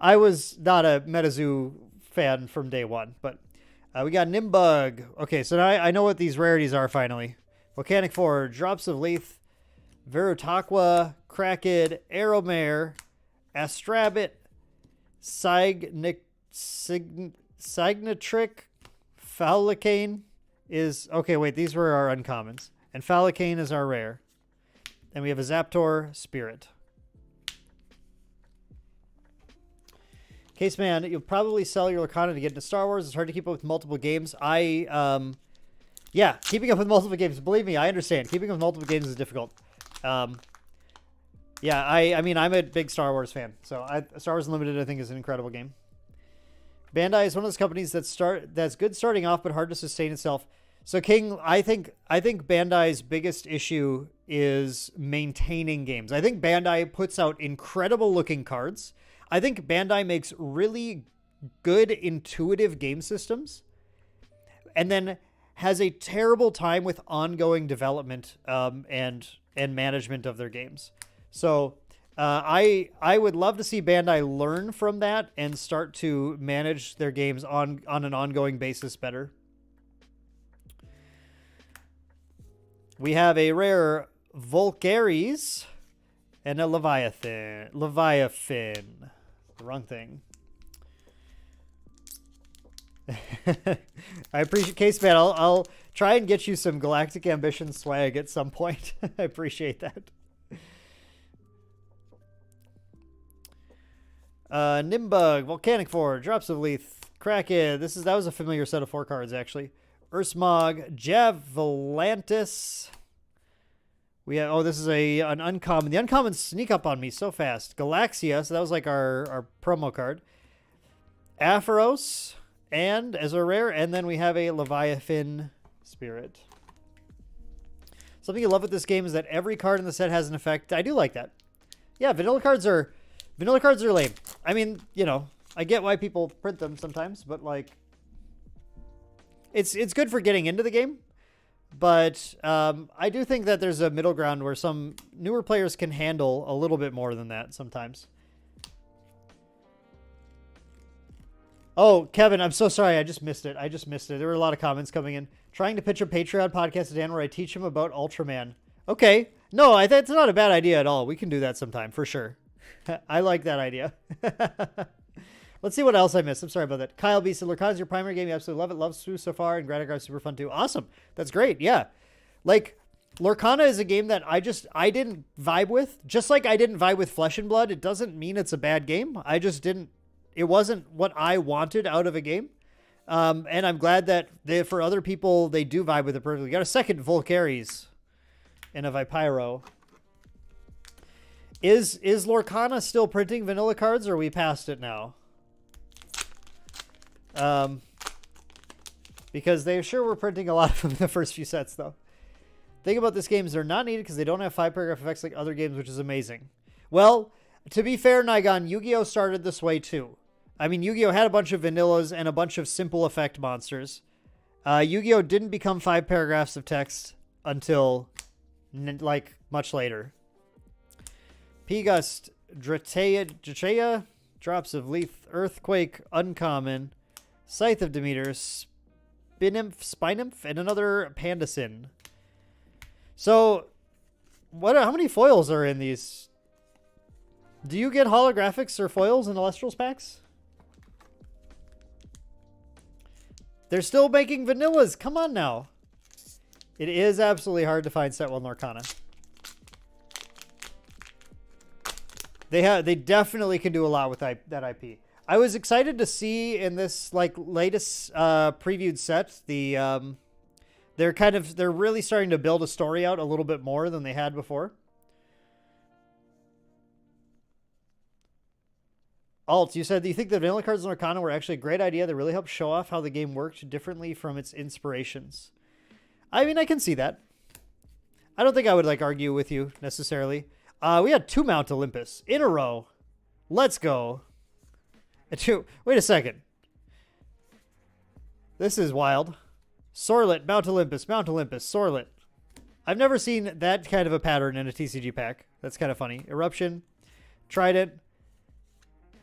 I was not a MetaZoo fan from day one, but we got Nimbug. Okay, so now I know what these rarities are finally. Volcanic Forge, Drops of Leith, Verutaqua, Krakid, Arrowmare, Astrabit, Signatric, Faulicane is... Okay, wait, these were our uncommons. And Faulicane is our rare. And we have a Zaptor Spirit. Case man, you'll probably sell your Lorcana to get into Star Wars. It's hard to keep up with multiple games. Yeah, keeping up with multiple games. Believe me, I understand. Keeping up with multiple games is difficult. Yeah, I mean, I'm a big Star Wars fan. So Star Wars Unlimited, I think, is an incredible game. Bandai is one of those companies that's good starting off, but hard to sustain itself. So King, I think Bandai's biggest issue is maintaining games. I think Bandai puts out incredible looking cards. I think Bandai makes really good intuitive game systems, and then has a terrible time with ongoing development and management of their games. So I would love to see Bandai learn from that and start to manage their games on an ongoing basis better. We have a rare Volcaries and a Leviathan. The wrong thing. I appreciate Case Man. I'll try and get you some Galactic Ambition swag at some point. I appreciate that. Nimbug, Volcanic Forge, Drops of Leaf, Kraken. That was a familiar set of 4 cards actually. Ursmog, Javelantis. We have this is an uncommon. The uncommons sneak up on me so fast. Galaxia, so that was like our promo card. Aphoros, and as a rare, and then we have a Leviathan Spirit. Something you love with this game is that every card in the set has an effect. I do like that. Yeah, vanilla cards are lame. I mean, you know, I get why people print them sometimes, but like, it's good for getting into the game. But I do think that there's a middle ground where some newer players can handle a little bit more than that sometimes. Oh, Kevin, I'm so sorry. I just missed it. There were a lot of comments coming in. Trying to pitch a Patreon podcast to Dan where I teach him about Ultraman. Okay. No, that's not a bad idea at all. We can do that sometime, for sure. I like that idea. Let's see what else I missed. I'm sorry about that. Kyle B. said, Lorcana's your primary game. You absolutely love it. Love Sue so far. And Gratigar's super fun too. Awesome. That's great. Yeah. Like, Lorcana is a game that I didn't vibe with. Just like I didn't vibe with Flesh and Blood. It doesn't mean it's a bad game. It wasn't what I wanted out of a game. And I'm glad that for other people, they do vibe with it perfectly. Got a second Volcaries and a Vipyro. Is Lorcana still printing vanilla cards, or are we past it now? Because they sure were printing a lot of them in the first few sets, though. Thing about this game is they're not needed because they don't have 5-paragraph effects like other games, which is amazing. Well, to be fair, Nigon, Yu-Gi-Oh! Started this way, too. I mean, Yu-Gi-Oh! Had a bunch of vanillas and a bunch of simple effect monsters. Yu-Gi-Oh! Didn't become 5 paragraphs of text until, like, much later. P-Gust, Dratea, Drops of Leaf, Earthquake, Uncommon, Scythe of Demeter, Spinnymph, and another Pandasin. So, how many foils are in these? Do you get holographics or foils in Elestrals packs? They're still making vanillas. Come on now. It is absolutely hard to find Set 1 Lorcana. They definitely can do a lot with that IP. I was excited to see in this latest previewed set they're really starting to build a story out a little bit more than they had before. Alt, you said, do you think the vanilla cards in Lorcana were actually a great idea that really helped show off how the game worked differently from its inspirations? I mean, I can see that. I don't think I would argue with you necessarily. We had 2 Mount Olympus in a row. Let's go. Wait a second. This is wild. Sorlet, Mount Olympus, Sorlet. I've never seen that kind of a pattern in a TCG pack. That's kind of funny. Eruption, Trident,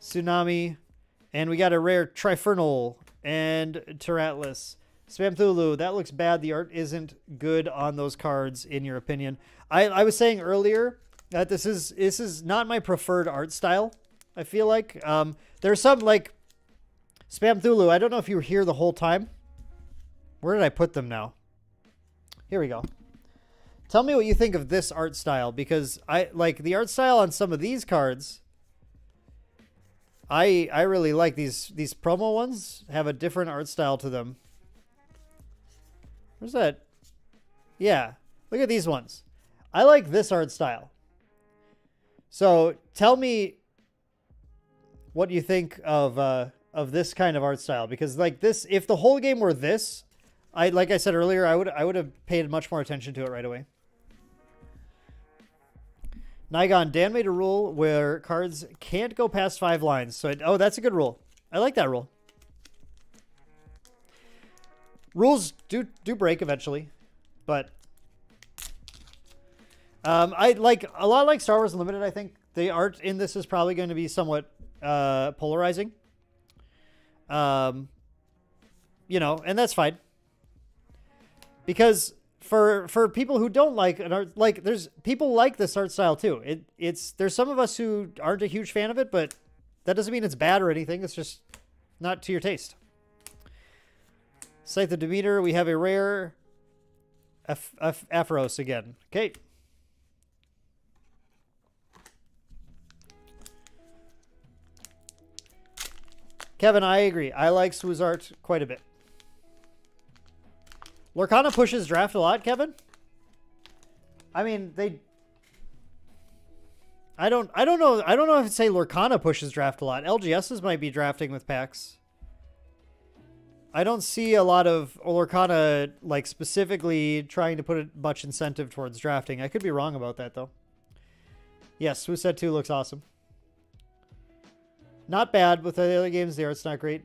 Tsunami, and we got a rare Trifernal and Teratlis. Spamthulu, that looks bad. The art isn't good on those cards, in your opinion. I was saying earlier that this is not my preferred art style. I feel like there's some Spam Thulu, I don't know if you were here the whole time. Where did I put them now? Here we go. Tell me what you think of this art style, because I like the art style on some of these cards. I really like these promo ones have a different art style to them. Where's that? Yeah, look at these ones. I like this art style. So tell me what you think of this kind of art style, because like this, if the whole game were this, like I said earlier, I would have paid much more attention to it right away. Nigon, Dan made a rule where cards can't go past 5 lines. So, oh, that's a good rule. I like that rule. Rules do break eventually, but I like a lot like Star Wars Unlimited. I think the art in this is probably going to be somewhat polarizing. You know, and that's fine, because for people who don't like an art, like there's people like this art style too. There's some of us who aren't a huge fan of it, but that doesn't mean it's bad or anything. It's just not to your taste. Scythe of Demeter, we have a rare Aphros again. Okay. Kevin, I agree. I like Swoo's art quite a bit. Lorcana pushes draft a lot, Kevin. I mean, I don't know. I don't know if I'd say Lorcana pushes draft a lot. LGSs might be drafting with packs. I don't see a lot of Lorcana like specifically trying to put much incentive towards drafting. I could be wrong about that though. Yes, Swoo Set 2 looks awesome. Not bad with the other games. The art's not great.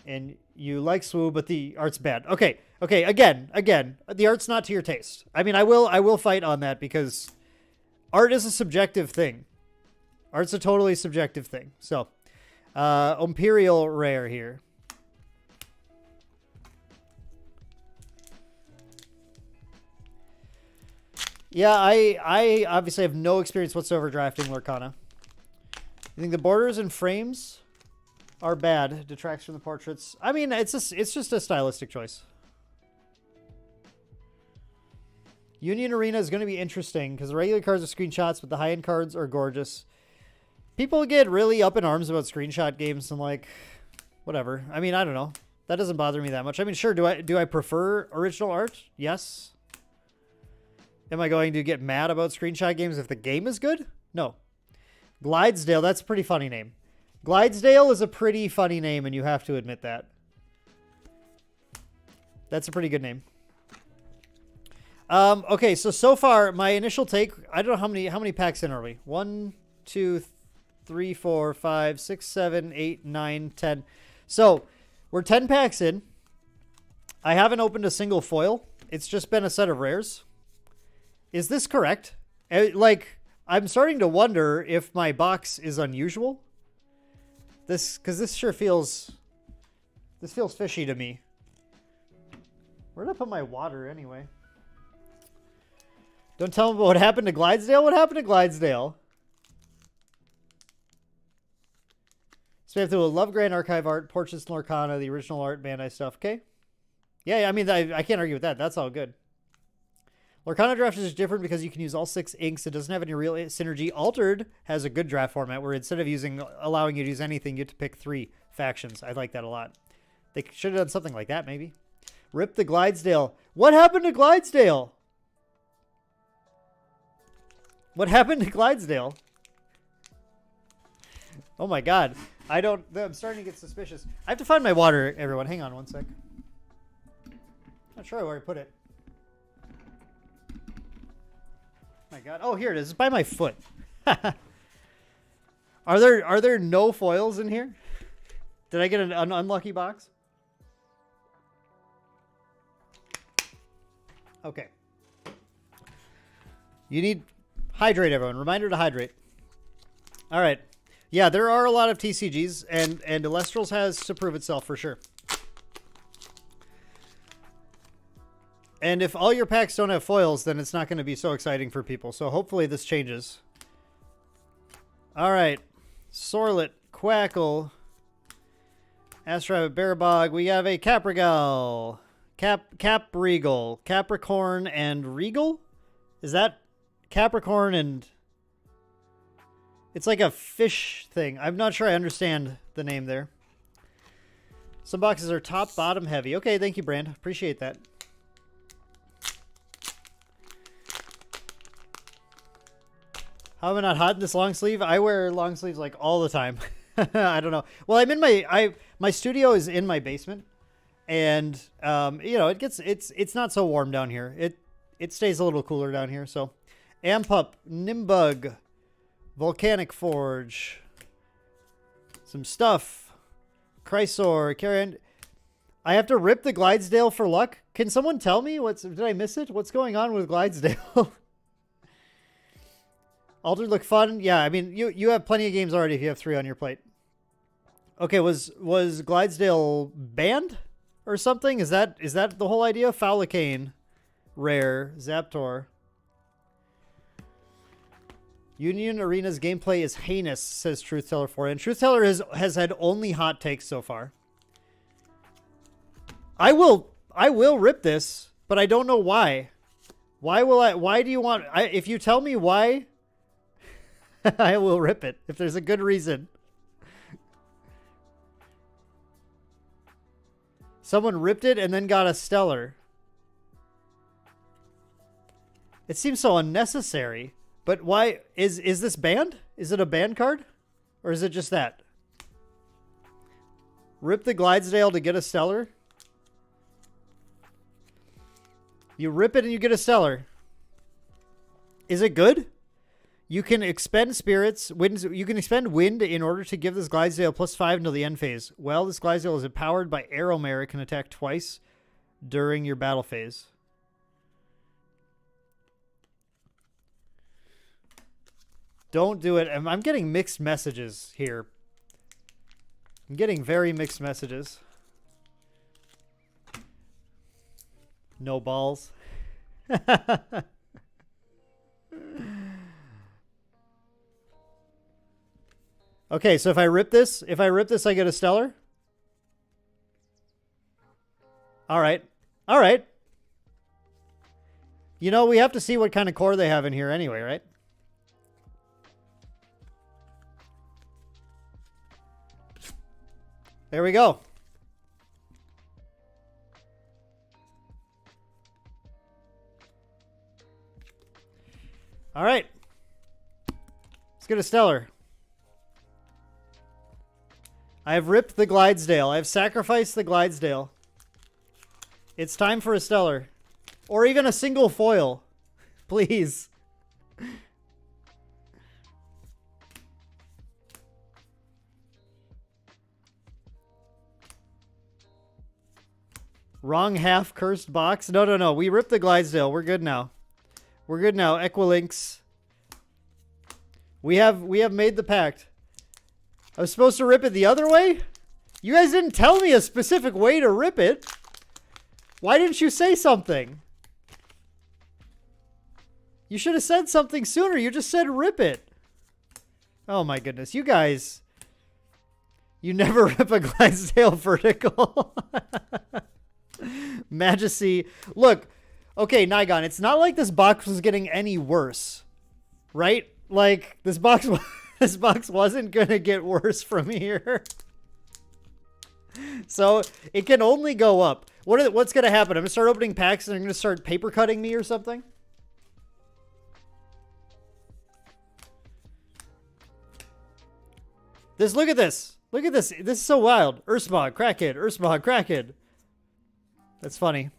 And you like Swoo, but the art's bad. Okay. Again, the art's not to your taste. I mean, I will fight on that, because art is a subjective thing. Art's a totally subjective thing. So, Imperial rare here. Yeah, I obviously have no experience whatsoever drafting Lorcana. You think the borders and frames are bad? Detracts from the portraits. I mean, it's just a stylistic choice. Union Arena is going to be interesting because the regular cards are screenshots, but the high-end cards are gorgeous. People get really up in arms about screenshot games and like, whatever. I mean, I don't know. That doesn't bother me that much. I mean, sure, do I prefer original art? Yes. Am I going to get mad about screenshot games if the game is good? No. Glidesdale, that's a pretty funny name. Glidesdale is a pretty funny name, and you have to admit that. That's a pretty good name. Okay, so far, my initial take, I don't know how many packs in are we? 1, 2, 3, 4, 5, 6, 7, 8, 9, 10. So, we're 10 packs in. I haven't opened a single foil. It's just been a set of rares. Is this correct? Like, I'm starting to wonder if my box is unusual. Because this sure feels... This feels fishy to me. Where did I put my water anyway? Don't tell me what happened to Glidesdale. What happened to Glidesdale? Spam through a Love Grand Archive art, Portraits Lorcana, the original art, Bandai stuff. Okay. Yeah, I mean, I can't argue with that. That's all good. Lorcana draft is different because you can use all 6 inks. It doesn't have any real synergy. Altered has a good draft format where instead of allowing you to use anything, you get to pick 3 factions. I like that a lot. They should have done something like that, maybe. Rip the Glidesdale. What happened to Glidesdale? What happened to Glidesdale? Oh my god. I'm starting to get suspicious. I have to find my water, everyone. Hang on one sec. Not sure where I put it. My god. Oh, here it is. It's by my foot. Are there no foils in here? Did I get an unlucky box? Okay. You need hydrate, everyone. Reminder to hydrate. All right. Yeah, there are a lot of TCGs, and Elestrals has to prove itself for sure. And if all your packs don't have foils, then it's not going to be so exciting for people. So hopefully this changes. All right. Sorlet, Quackle, Astrabbit, Barabog. We have a Caprigal. Capregal. Capricorn and Regal? Is that Capricorn and... It's like a fish thing. I'm not sure I understand the name there. Some boxes are top, bottom heavy. Okay, thank you, Brand. Appreciate that. How am I not hot in this long sleeve? I wear long sleeves like all the time. I don't know. Well, I'm in my studio is in my basement, and you know, it's not so warm down here. It stays a little cooler down here. So, Ampup, Nimbug, Volcanic Forge, some stuff, Chrysor, Karen. I have to rip the Glidesdale for luck. Can someone tell me did I miss it? What's going on with Glidesdale? Altered look fun. Yeah, I mean, you have plenty of games already if you have 3 on your plate. Okay, was Glidesdale banned or something? Is that the whole idea? Fowlicane, rare, Zaptor. Union Arena's gameplay is heinous, says Truth-Teller4. And Truth-Teller has had only hot takes so far. I will rip this, but I don't know why. Why do you want... if you tell me why, I will rip it, if there's a good reason. Someone ripped it and then got a Stellar. It seems so unnecessary. But why is this banned? Is it a banned card? Or is it just that? Rip the Glidesdale to get a Stellar? You rip it and you get a Stellar. Is it good? You can expend spirits. You can expend wind in order to give this Glidesdale +5 until the end phase. Well, this Glidesdale is empowered by Arrowmare. It can attack twice during your battle phase. Don't do it. I'm getting mixed messages here. I'm getting very mixed messages. No balls. Okay, so if I rip this, I get a Stellar? All right. All right. You know, we have to see what kind of core they have in here anyway, right? There we go. All right. Let's get a Stellar. I have ripped the Glidesdale. I have sacrificed the Glidesdale. It's time for a Stellar. Or even a single foil. Please. Wrong half cursed box. No. We ripped the Glidesdale. We're good now. We're good now. Equilinx. We have made the pact. I was supposed to rip it the other way? You guys didn't tell me a specific way to rip it. Why didn't you say something? You should have said something sooner. You just said rip it. Oh my goodness. You guys. You never rip a Glidesdale vertical. Majesty. Look. Okay, Nigon. It's not like this box was getting any worse. Right? Like, this box wasn't going to get worse from here. So, it can only go up. What's going to happen? I'm going to start opening packs and they're going to start paper cutting me or something? Look at this. Look at this. This is so wild. Ursmog, Crackhead. Ursmog, Crackhead. That's funny.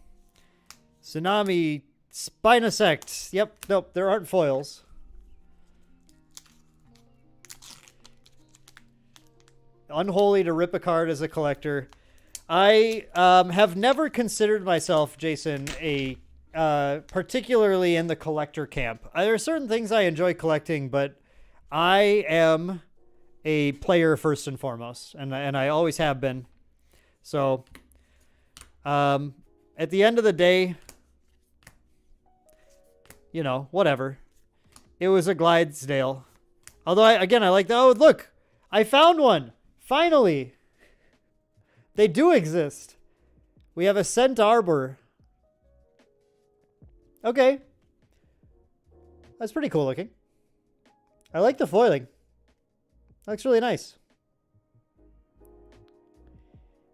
Tsunami, Spinosect. Yep, nope, there aren't foils. Unholy to rip a card as a collector. I have never considered myself, Jason, particularly in the collector camp. There are certain things I enjoy collecting, but I am a player first and foremost, and I always have been. So, at the end of the day, you know, whatever. It was a Glidesdale. Although, I like that. Oh, look! I found one! Finally! They do exist. We have a Scent Arbor. Okay. That's pretty cool looking. I like the foiling. Looks really nice.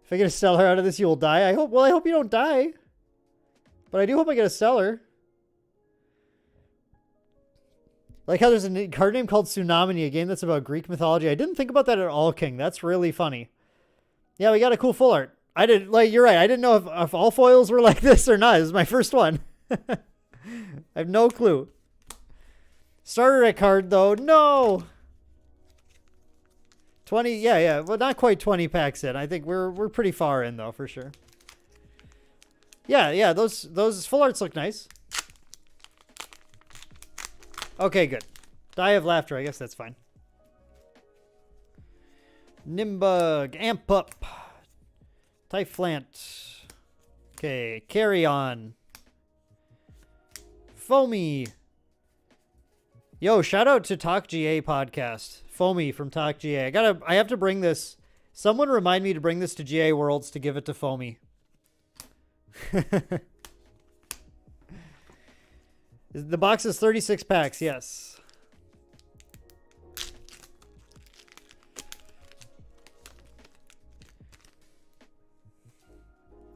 If I get a Stellar out of this, you will die. I hope you don't die. But I do hope I get a Stellar. Like how there's a card name called Tsunami, a game that's about Greek mythology. I didn't think about that at all, King. That's really funny. Yeah, we got a cool full art. I did, like, you're right. I didn't know if all foils were like this or not. This is my first one. I have no clue. Starter deck card, though. No! 20, yeah. Well, not quite 20 packs in. I think we're pretty far in, though, for sure. Yeah, those full arts look nice. Okay, good. Die of Laughter. I guess that's fine. Nimbug. Amp Up. Typhlant. Okay, Carry On. Foamy. Yo, shout out to Talk GA podcast. Foamy from Talk GA. I have to bring this. Someone remind me to bring this to GA Worlds to give it to Foamy. The box is 36 packs, yes.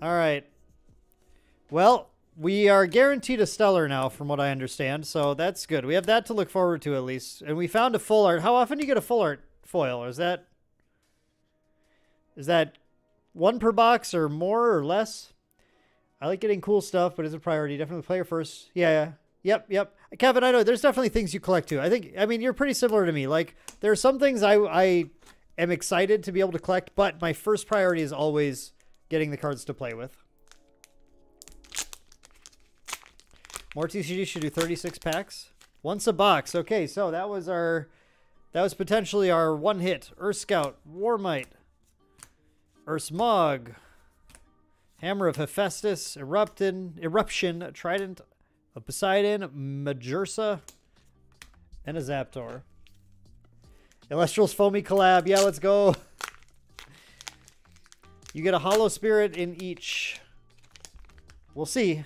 All right. Well, we are guaranteed a Stellar now, from what I understand, so that's good. We have that to look forward to, at least. And we found a full art. How often do you get a full art foil? Or is that one per box or more or less? I like getting cool stuff, but it's a priority. Definitely player first. Yeah. Yep. Kevin, I know there's definitely things you collect too. I mean, you're pretty similar to me. Like, there are some things I am excited to be able to collect, but my first priority is always getting the cards to play with. More TCG should do 36 packs. Once a box. Okay, so that was potentially our one hit. Earth Scout, Warmite, Ursmog, Hammer of Hephaestus, Eruption, Trident of Poseidon, Majursa, and a Zaptor. Elestrals Foamy collab. Yeah, let's go. You get a Hollow Spirit in each. We'll see.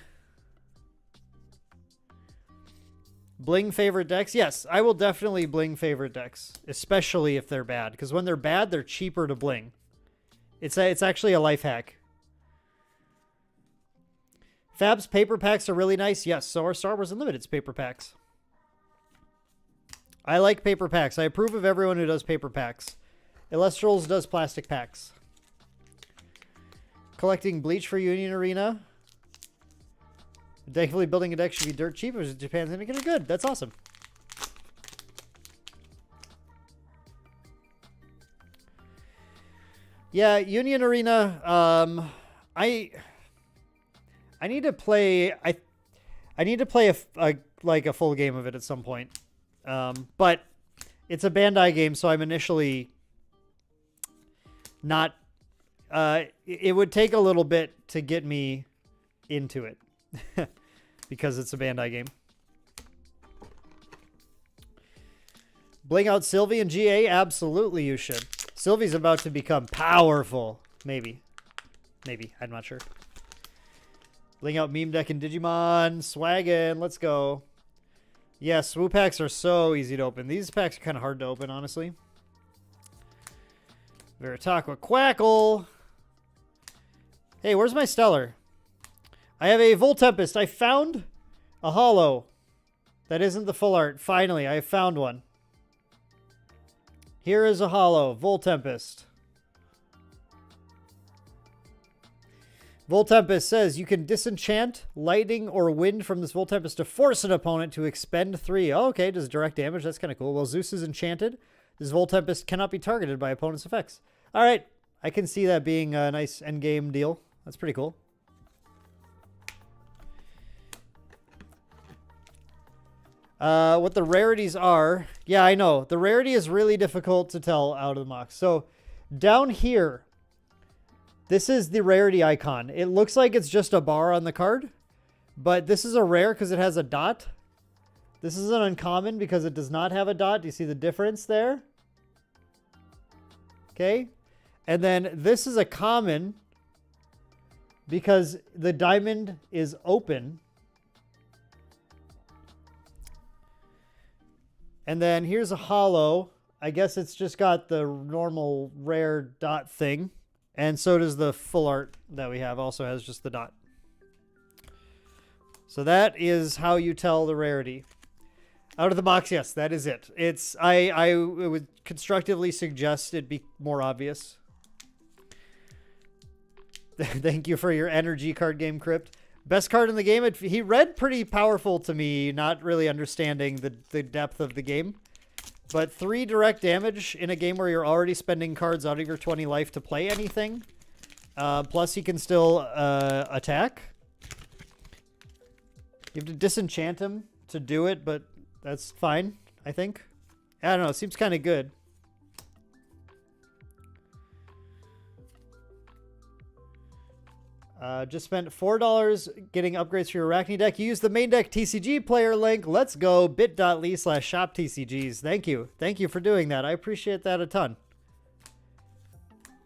Bling favorite decks? Yes, I will definitely bling favorite decks, especially if they're bad. Because when they're bad, they're cheaper to bling. It's actually a life hack. Fab's paper packs are really nice. Yes, so are Star Wars Unlimited's paper packs. I like paper packs. I approve of everyone who does paper packs. Elestrals does plastic packs. Collecting Bleach for Union Arena. Thankfully, building a deck should be dirt cheap. It was Japan's going to get it good. That's awesome. Yeah, Union Arena. I need to play. I need to play a full game of it at some point. But it's a Bandai game, so I'm initially not. It would take a little bit to get me into it because it's a Bandai game. Bling out Sylvie and GA? Absolutely, you should. Sylvie's about to become powerful. Maybe. I'm not sure. Bling out Meme Deck and Digimon. Swaggin'. Let's go. Yeah, swoop packs are so easy to open. These packs are kind of hard to open, honestly. Veritaqua Quackle. Hey, where's my Stellar? I have a Voltempest. I found a holo. That isn't the full art. Finally, I found one. Here is a holo. Voltempest. Voltempest says you can disenchant lightning or wind from this Voltempest to force an opponent to expend 3. Oh, okay, does direct damage. That's kind of cool. Well, Zeus is enchanted. This Voltempest cannot be targeted by opponent's effects. All right, I can see that being a nice endgame deal. That's pretty cool. What the rarities are. Yeah, I know. The rarity is really difficult to tell out of the box. So down here, this is the rarity icon. It looks like it's just a bar on the card, but this is a rare because it has a dot. This is an uncommon because it does not have a dot. Do you see the difference there? Okay. And then this is a common because the diamond is open. And then here's a hollow. I guess it's just got the normal rare dot thing. And so does the full art that we have, also has just the dot. So that is how you tell the rarity. Out of the box, yes, that is it. I would constructively suggest it be more obvious. Thank you for your energy card game, Crypt. Best card in the game. He read pretty powerful to me, not really understanding the depth of the game. But 3 direct damage in a game where you're already spending cards out of your 20 life to play anything. Plus, he can still attack. You have to disenchant him to do it, but that's fine, I think. I don't know. It seems kind of good. Just spent $4 getting upgrades for your Arachne deck. You use the main deck TCG player link. Let's go. bit.ly/shop TCGs. Thank you. Thank you for doing that. I appreciate that a ton.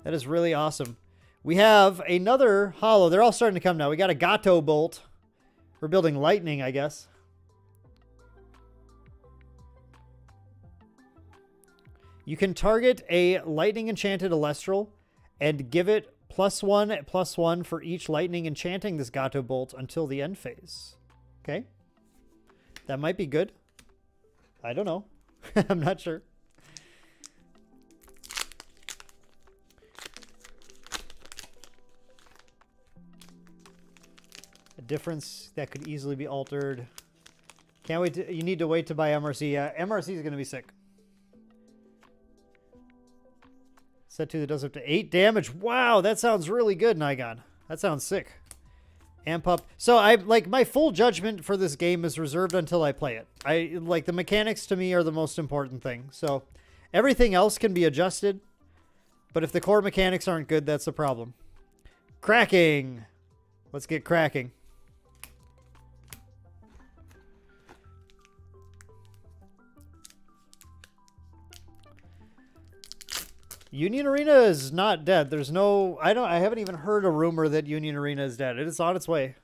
That is really awesome. We have another hollow. They're all starting to come now. We got a Gato Bolt. We're building lightning, I guess. You can target a lightning enchanted Elestral and give it +1/+1 for each lightning enchanting this Gato Bolt until the end phase. Okay. That might be good. I don't know. I'm not sure. A difference that could easily be altered. Can't wait to, you need to wait to buy MRC. Yeah, MRC is going to be sick. Set 2 that does up to 8 damage. Wow, that sounds really good, Nigon. That sounds sick. Amp up. So I like my full judgment for this game is reserved until I play it. I like the mechanics to me are the most important thing. So everything else can be adjusted, but if the core mechanics aren't good, that's the problem. Cracking. Let's get cracking. Union Arena is not dead. There's no... I haven't even heard a rumor that Union Arena is dead. It is on its way.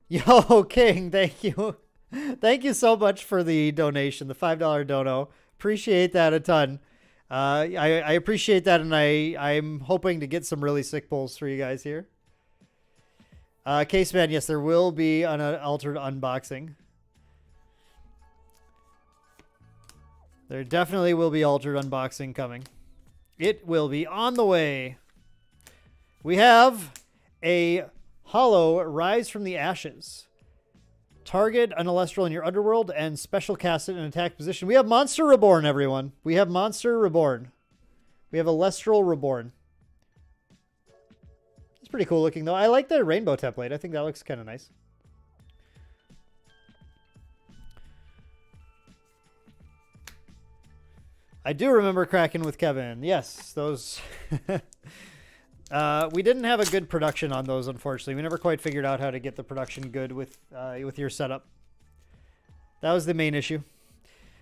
Yo, King, thank you. Thank you so much for the donation, the $5 dono. Appreciate that a ton. I appreciate that, and I'm hoping to get some really sick pulls for you guys here. Caseman, yes, there will be an altered unboxing. There definitely will be altered unboxing coming. It will be on the way. We have a hollow Rise from the Ashes. Target an Elestral in your underworld and special cast it in attack position. We have Monster Reborn, everyone. We have Monster Reborn. We have Elestral Reborn. It's pretty cool looking, though. I like the rainbow template. I think that looks kind of nice. I do remember cracking with Kevin. Yes, those... we didn't have a good production on those, unfortunately. We never quite figured out how to get the production good with your setup. That was the main issue.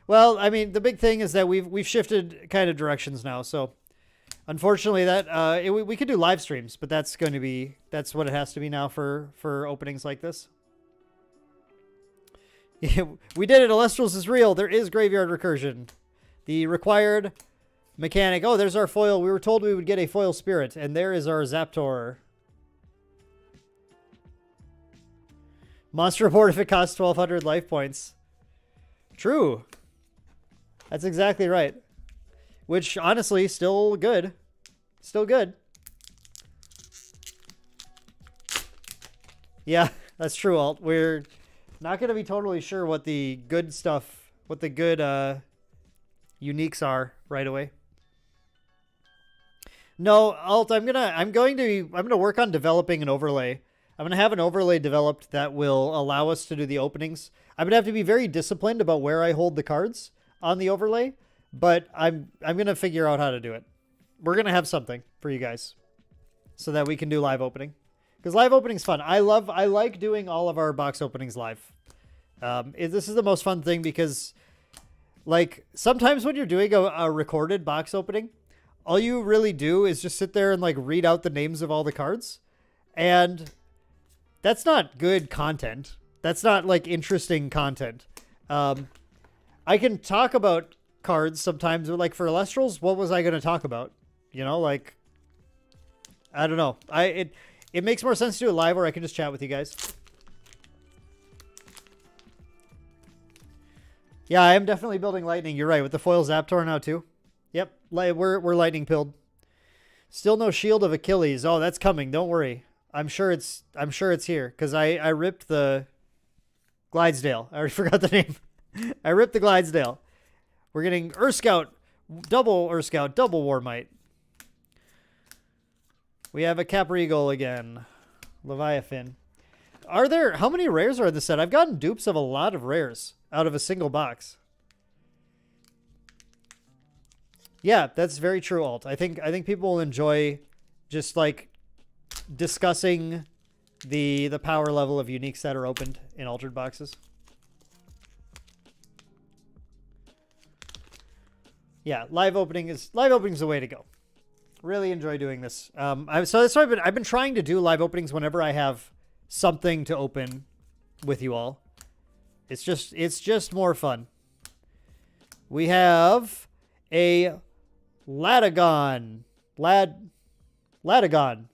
Well, I mean, the big thing is that we've shifted kind of directions now. So, unfortunately, that we could do live streams, but that's what it has to be now for openings like this. Yeah, we did it. Elestrals is real. There is graveyard recursion. The required mechanic. Oh, there's our foil. We were told we would get a foil spirit, and there is our Zaptor. Monster report if it costs 1,200 life points. True. That's exactly right. Which, honestly, still good. Still good. Yeah, that's true, Alt. We're not going to be totally sure what the good stuff, what the good uniques are right away. No, Alt, I'm going to work on developing an overlay. I'm going to have an overlay developed that will allow us to do the openings. I'm going to have to be very disciplined about where I hold the cards on the overlay, but I'm going to figure out how to do it. We're going to have something for you guys so that we can do live opening. Because live opening is fun. I like doing all of our box openings live. This is the most fun thing because, like, sometimes when you're doing a recorded box opening, all you really do is just sit there and like read out the names of all the cards. And that's not good content. That's not like interesting content. I can talk about cards sometimes, like for Elestrals, what was I going to talk about? You know, like, I don't know. It makes more sense to do it live, or I can just chat with you guys. Yeah, I am definitely building lightning. You're right, with the foil Zaptor now too. Yep, we're lightning pilled. Still no Shield of Achilles. Oh, that's coming. Don't worry. I'm sure it's here because I ripped the Glidesdale. I already forgot the name. I ripped the Glidesdale. We're getting Urscout, double Urscout, double Warmite. We have a Capreagle again. Leviathan. How many rares are in the set? I've gotten dupes of a lot of rares out of a single box. Yeah, that's very true, Alt. I think people will enjoy just like discussing the power level of uniques that are opened in altered boxes. Yeah, live opening is the way to go. Really enjoy doing this. So that's why I've been trying to do live openings whenever I have something to open with you all. It's just more fun. We have a Latagon. Latagon.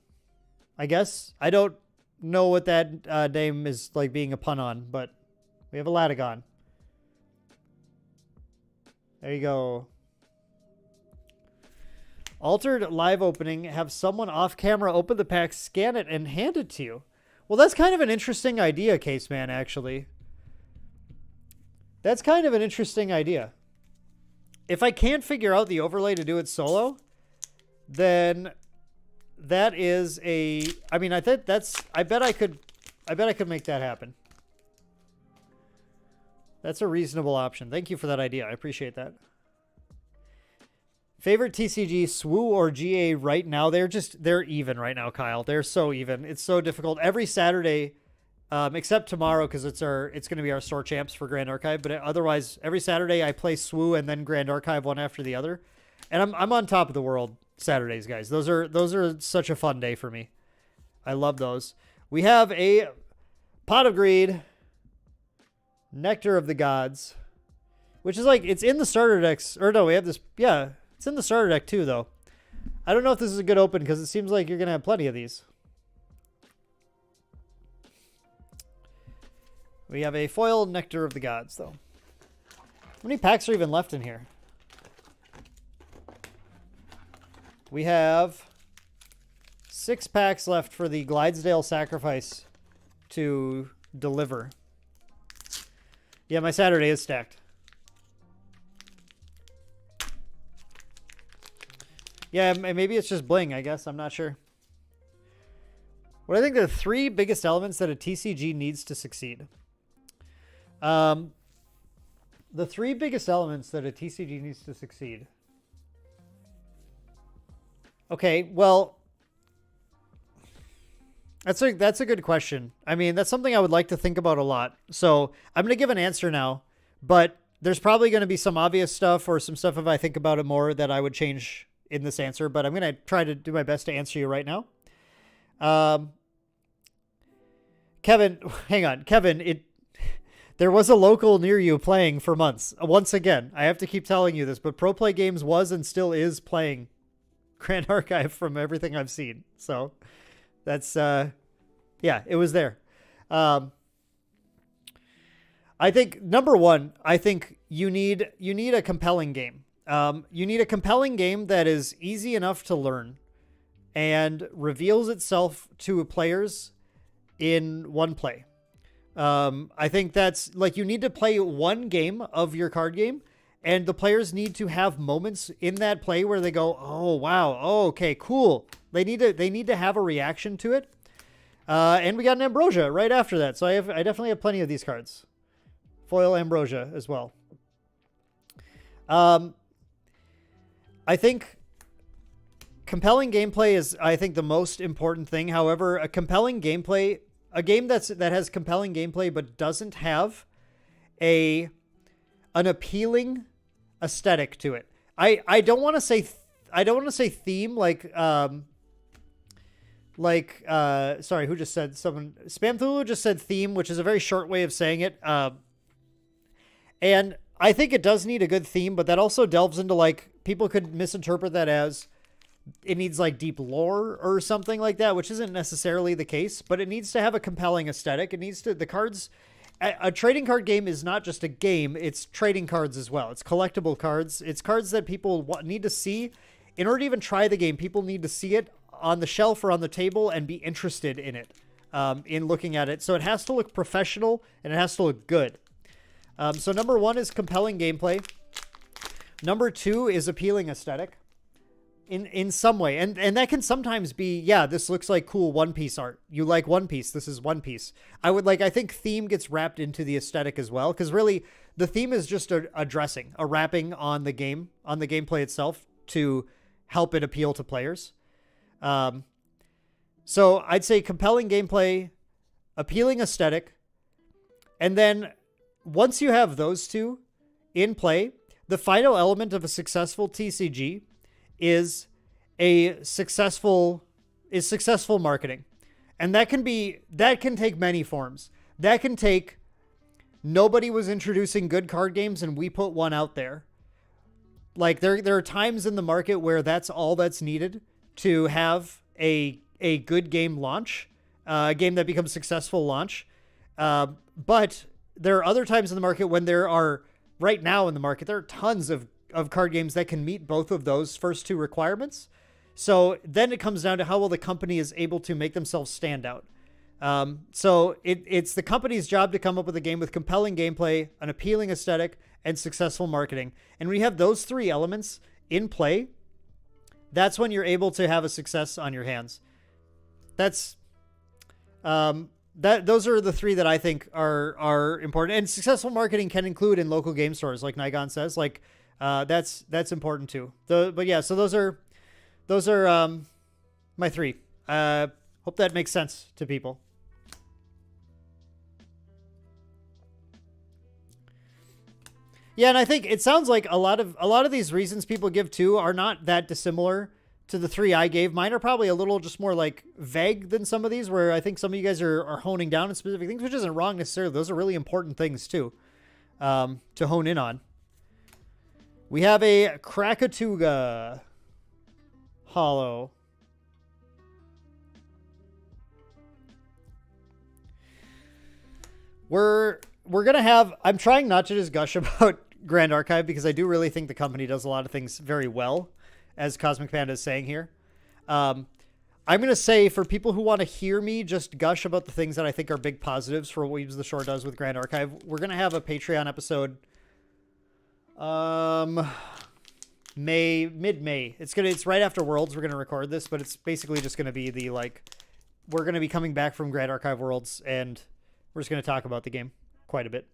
I guess. I don't know what that name is like being a pun on, but we have a Latagon. There you go. Altered live opening. Have someone off camera open the pack, scan it, and hand it to you. Well, that's kind of an interesting idea, Caseman, actually. That's kind of an interesting idea. If I can't figure out the overlay to do it solo, then that is a... I mean, I bet I could make that happen. That's a reasonable option. Thank you for that idea. I appreciate that. Favorite TCG, SWU or GA right now? They're even right now, Kyle. They're so even. It's so difficult. Every Saturday, except tomorrow because it's going to be our store champs for Grand Archive. But otherwise, every Saturday I play SWU and then Grand Archive one after the other. And I'm on top of the world Saturdays, guys. Those are such a fun day for me. I love those. We have a Pot of Greed, Nectar of the Gods, which is like, it's in the starter decks. Or no, we have this, yeah. It's in the starter deck too, though. I don't know if this is a good open because it seems like you're going to have plenty of these. We have a foil Nectar of the Gods, though. How many packs are even left in here? We have 6 packs left for the Glidesdale Sacrifice to deliver. Yeah, my Saturday is stacked. Yeah, maybe it's just bling, I guess. I'm not sure. What I think the 3 biggest elements that a TCG needs to succeed. The 3 biggest elements that a TCG needs to succeed. Okay, well, that's a good question. I mean, that's something I would like to think about a lot. So I'm going to give an answer now, but there's probably going to be some obvious stuff or some stuff if I think about it more that I would change in this answer, but I'm going to try to do my best to answer you right now. Kevin, hang on. Kevin, there was a local near you playing for months. Once again, I have to keep telling you this, but Pro Play Games was and still is playing Grand Archive from everything I've seen. So that's, yeah, it was there. I think number one, I think you need a compelling game. You need a compelling game that is easy enough to learn and reveals itself to players in one play. I think that's like, you need to play one game of your card game and the players need to have moments in that play where they go, oh, wow. Oh, okay, cool. They need to have a reaction to it. And we got an Ambrosia right after that. So I definitely have plenty of these cards. Foil Ambrosia as well. I think compelling gameplay is, I think, the most important thing. However, a compelling gameplay, a game that has compelling gameplay but doesn't have an appealing aesthetic to it. I don't want to say I don't want to say theme sorry, who just said someone? Spam Thulu just said theme, which is a very short way of saying it. And I think it does need a good theme, but that also delves into like people could misinterpret that as it needs like deep lore or something like that, which isn't necessarily the case, but it needs to have a compelling aesthetic. It needs to, the cards, a trading card game is not just a game, it's trading cards as well. It's collectible cards. It's cards that people need to see. In order to even try the game, people need to see it on the shelf or on the table and be interested in it, in looking at it. So it has to look professional and it has to look good. So number 1 is compelling gameplay. Number 2 is appealing aesthetic in some way. And that can sometimes be, yeah, this looks like cool One Piece art. You like One Piece. This is One Piece. I think theme gets wrapped into the aesthetic as well. Cause really the theme is just a dressing, a wrapping on the game, on the gameplay itself to help it appeal to players. So I'd say compelling gameplay, appealing aesthetic. And then once you have those two in play, the final element of a successful TCG is successful marketing. And that can take many forms. That can take, nobody was introducing good card games and we put one out there. Like there are times in the market where that's all that's needed to have a good game launch, a game that becomes successful launch. But there are other times in the market when right now in the market, there are tons of card games that can meet both of those first two requirements. So then it comes down to how well the company is able to make themselves stand out. So it's the company's job to come up with a game with compelling gameplay, an appealing aesthetic, and successful marketing. And when you have those 3 elements in play, that's when you're able to have a success on your hands. Those are the 3 that I think are important. And successful marketing can include in local game stores, like Nigon says. Like that's important too. But yeah, so those are my 3. Hope that makes sense to people. Yeah, and I think it sounds like a lot of these reasons people give too are not that dissimilar to the 3 I gave. Mine are probably a little just more like vague than some of these, where I think some of you guys are honing down on specific things, which isn't wrong necessarily. Those are really important things too, to hone in on. We have a Krakatuga Hollow. We're going to have, I'm trying not to just gush about Grand Archive because I do really think the company does a lot of things very well, as Cosmic Panda is saying here. I'm going to say, for people who want to hear me just gush about the things that I think are big positives for what Weebs the Shore does with Grand Archive, we're going to have a Patreon episode mid-May. It's right after Worlds we're going to record this, but it's basically just going to be we're going to be coming back from Grand Archive Worlds, and we're just going to talk about the game quite a bit.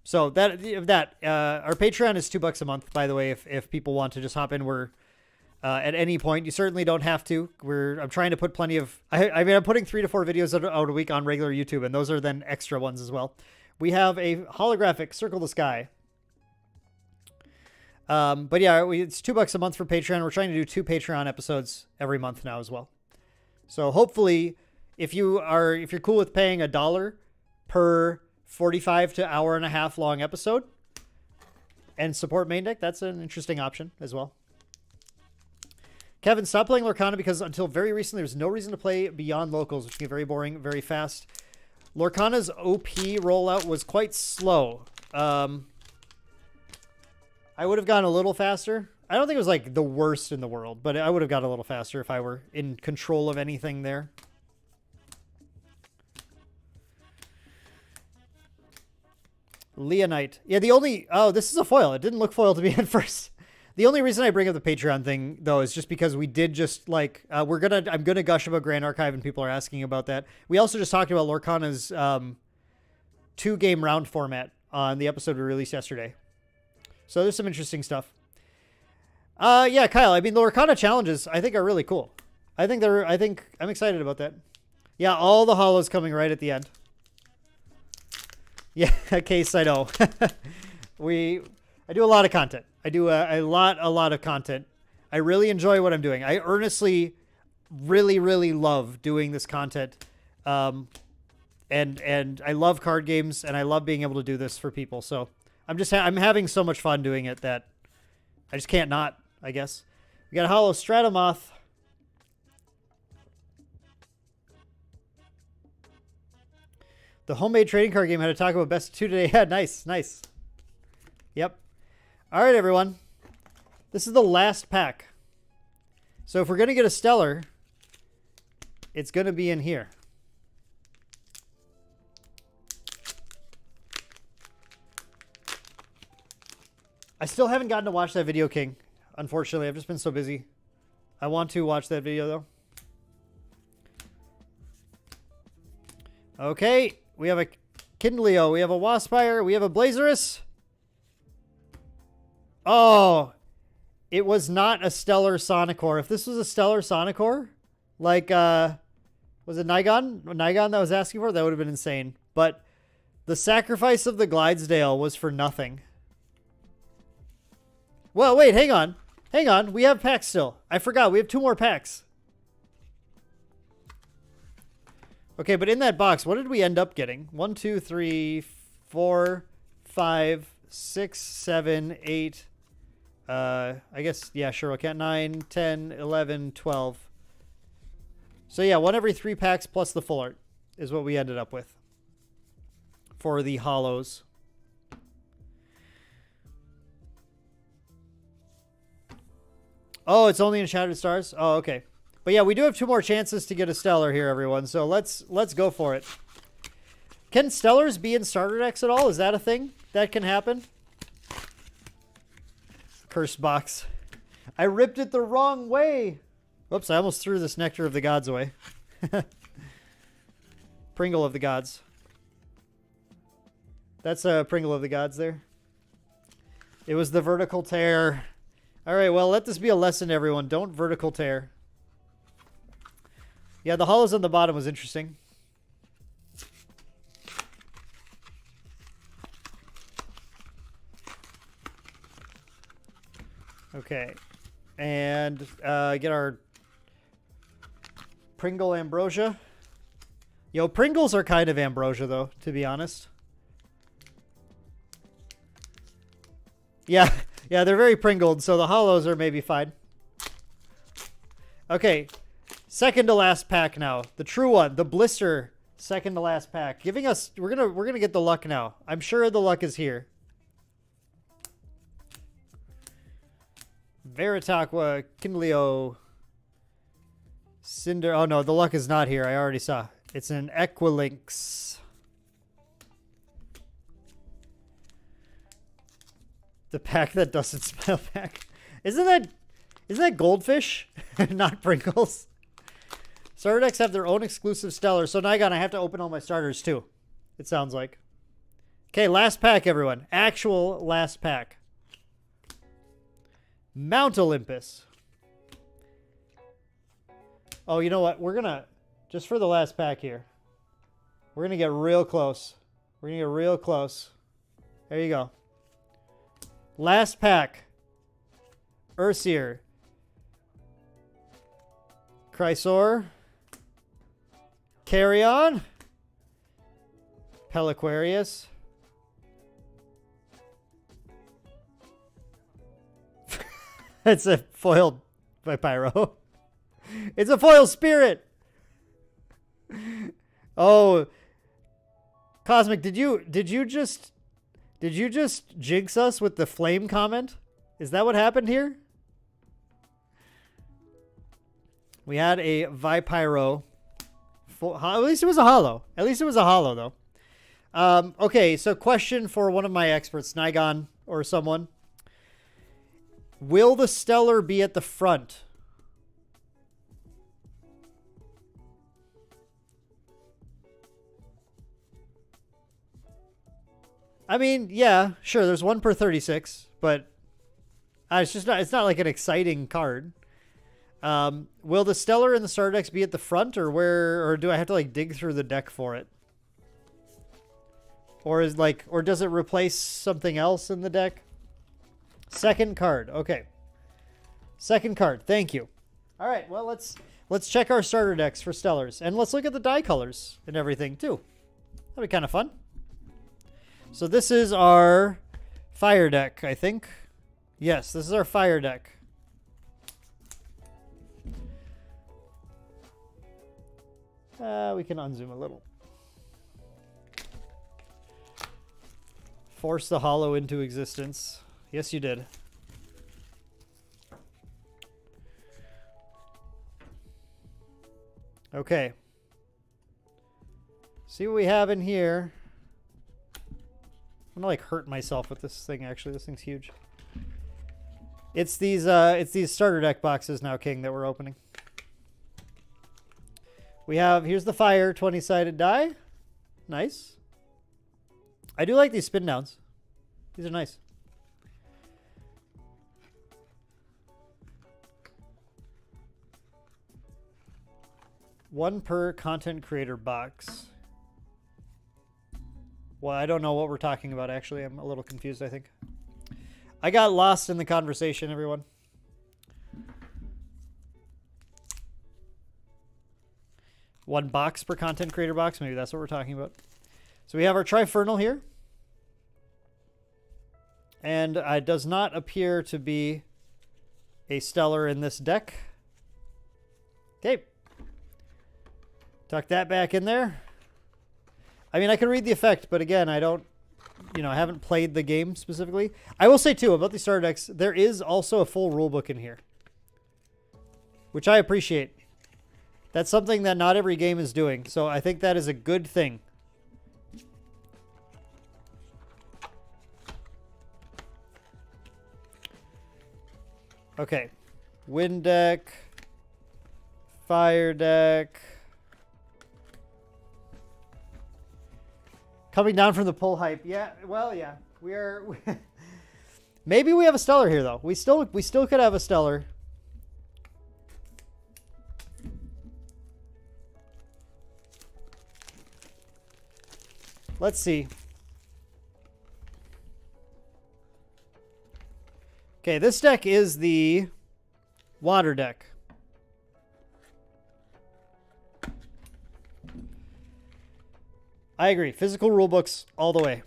So that our Patreon is $2 a month, by the way, if people want to just hop in. We're at any point. You certainly don't have to. I'm trying to put plenty of, I'm putting 3 to 4 videos out a week on regular YouTube, and those are then extra ones as well. We have a holographic Circle the Sky. But yeah, it's $2 a month for Patreon. We're trying to do 2 Patreon episodes every month now as well. So hopefully, if you're cool with paying $1 per 45 to hour and a half long episode and support Main Deck, that's an interesting option as well. Kevin, stop playing Lorcana because until very recently, there was no reason to play beyond locals, which can get very boring very fast. Lorcana's OP rollout was quite slow. I would have gone a little faster. I don't think it was like the worst in the world, but I would have got a little faster if I were in control of anything there. Leonite. Yeah, this is a foil. It didn't look foil to me at first. The only reason I bring up the Patreon thing, though, is just because we did just like, I'm gonna gush about Grand Archive, and people are asking about that. We also just talked about Lorcana's 2-game round format on the episode we released yesterday. So there's some interesting stuff. Yeah, Kyle, I mean, the Lorcana challenges, I think, are really cool. I'm excited about that. Yeah, all the hollows coming right at the end. Yeah, Case, I know. I do a lot of content. I do a lot of content. I really enjoy what I'm doing. I earnestly, really love doing this content. And I love card games, and I love being able to do this for people. So I'm having so much fun doing it that I just can't not, I guess. We got a Hollow Stratomoth. The homemade trading card game had to talk about best of 2 today. Yeah, nice. Yep. All right, everyone. This is the last pack. So if we're going to get a stellar, it's going to be in here. I still haven't gotten to watch that video, King. Unfortunately, I've just been so busy. I want to watch that video, though. Okay. We have a Kindleo. We have a Waspire. We have a Blazerus. Oh, it was not a Stellar Sonicore. If this was a Stellar Sonicore, like, was it Nigon? Nigon that was asking for? That would have been insane. But the sacrifice of the Glidesdale was for nothing. Well, wait, hang on. Hang on. We have packs still. I forgot. We have 2 more packs. Okay, but in that box, what did we end up getting? 1, 2, 3, 4, 5, 6, 7, 8. I guess, yeah, sure. Okay, 9, 10, 11, 12. So, yeah, 1 every 3 packs plus the full art is what we ended up with for the hollows. Oh, it's only in Shattered Stars? Oh, okay. But yeah, we do have 2 more chances to get a stellar here, everyone. So let's go for it. Can stellars be in starter decks at all? Is that a thing that can happen? Cursed box. I ripped it the wrong way. Whoops, I almost threw this Nectar of the Gods away. Pringle of the Gods. That's a Pringle of the Gods there. It was the vertical tear. All right, well, let this be a lesson to everyone. Don't vertical tear. Yeah, the hollows on the bottom was interesting. Okay. And get our Pringle Ambrosia. Yo, Pringles are kind of Ambrosia, though, to be honest. Yeah, yeah, they're very Pringled, so the hollows are maybe fine. Okay. Second to last pack now. The true one. The blister. Second to last pack. Giving us... We're gonna get the luck now. I'm sure the luck is here. Veritaqua. Kindleo. Cinder... Oh, no. The luck is not here. I already saw. It's an Equilynx. The pack that doesn't smile pack. Isn't that Goldfish? Not Pringles. Starter decks have their own exclusive stellar. So, Nigon, I have to open all my starters, too. It sounds like. Okay, last pack, everyone. Actual last pack. Mount Olympus. Oh, you know what? We're going to, just for the last pack here, we're going to get real close. We're going to get real close. There you go. Last pack. Ursier. Chrysor. Carrion. Peliquarius. It's a foiled by Pyro. It's a foil spirit. Oh, Cosmic, did you just jinx us with the flame comment? Is that what happened here? We had a Vipyro. At least it was a hollow. At least it was a hollow, though. Okay, so question for one of my experts, Nigon or someone. Will the stellar be at the front? I mean, yeah, sure, there's 1 per 36, but it's not like an exciting card. Will the stellar in the starter decks be at the front, or do I have to like dig through the deck for it? Or does it replace something else in the deck? Second card. Okay. Second card. Thank you. All right. Well, let's check our starter decks for Stellars. And let's look at the die colors and everything, too. That'd be kind of fun. So this is our fire deck, I think. Yes, this is our fire deck. We can unzoom a little. Force the hollow into existence. Yes, you did. Okay. See what we have in here. I'm gonna like hurt myself with this thing. Actually, this thing's huge. It's these starter deck boxes now, King, that we're opening. We have, here's the fire 20-sided die. Nice. I do like these spin downs. These are nice. One per content creator box. Well, I don't know what we're talking about, actually. I'm a little confused, I think. I got lost in the conversation, everyone. One box per content creator box. Maybe that's what we're talking about. So we have our Trifernal here. And it does not appear to be a Stellar in this deck. Okay. Tuck that back in there. I mean, I can read the effect, but again, I don't, I haven't played the game specifically. I will say, too, about the starter decks, there is also a full rulebook in here, which I appreciate. That's something that not every game is doing, so I think that is a good thing. Okay. Wind deck. Fire deck. Coming down from the pull hype. Yeah, well, yeah. We are... Maybe we have a Stellar here, though. We still could have a Stellar. Let's see. Okay, this deck is the water deck. I agree. Physical rulebooks all the way.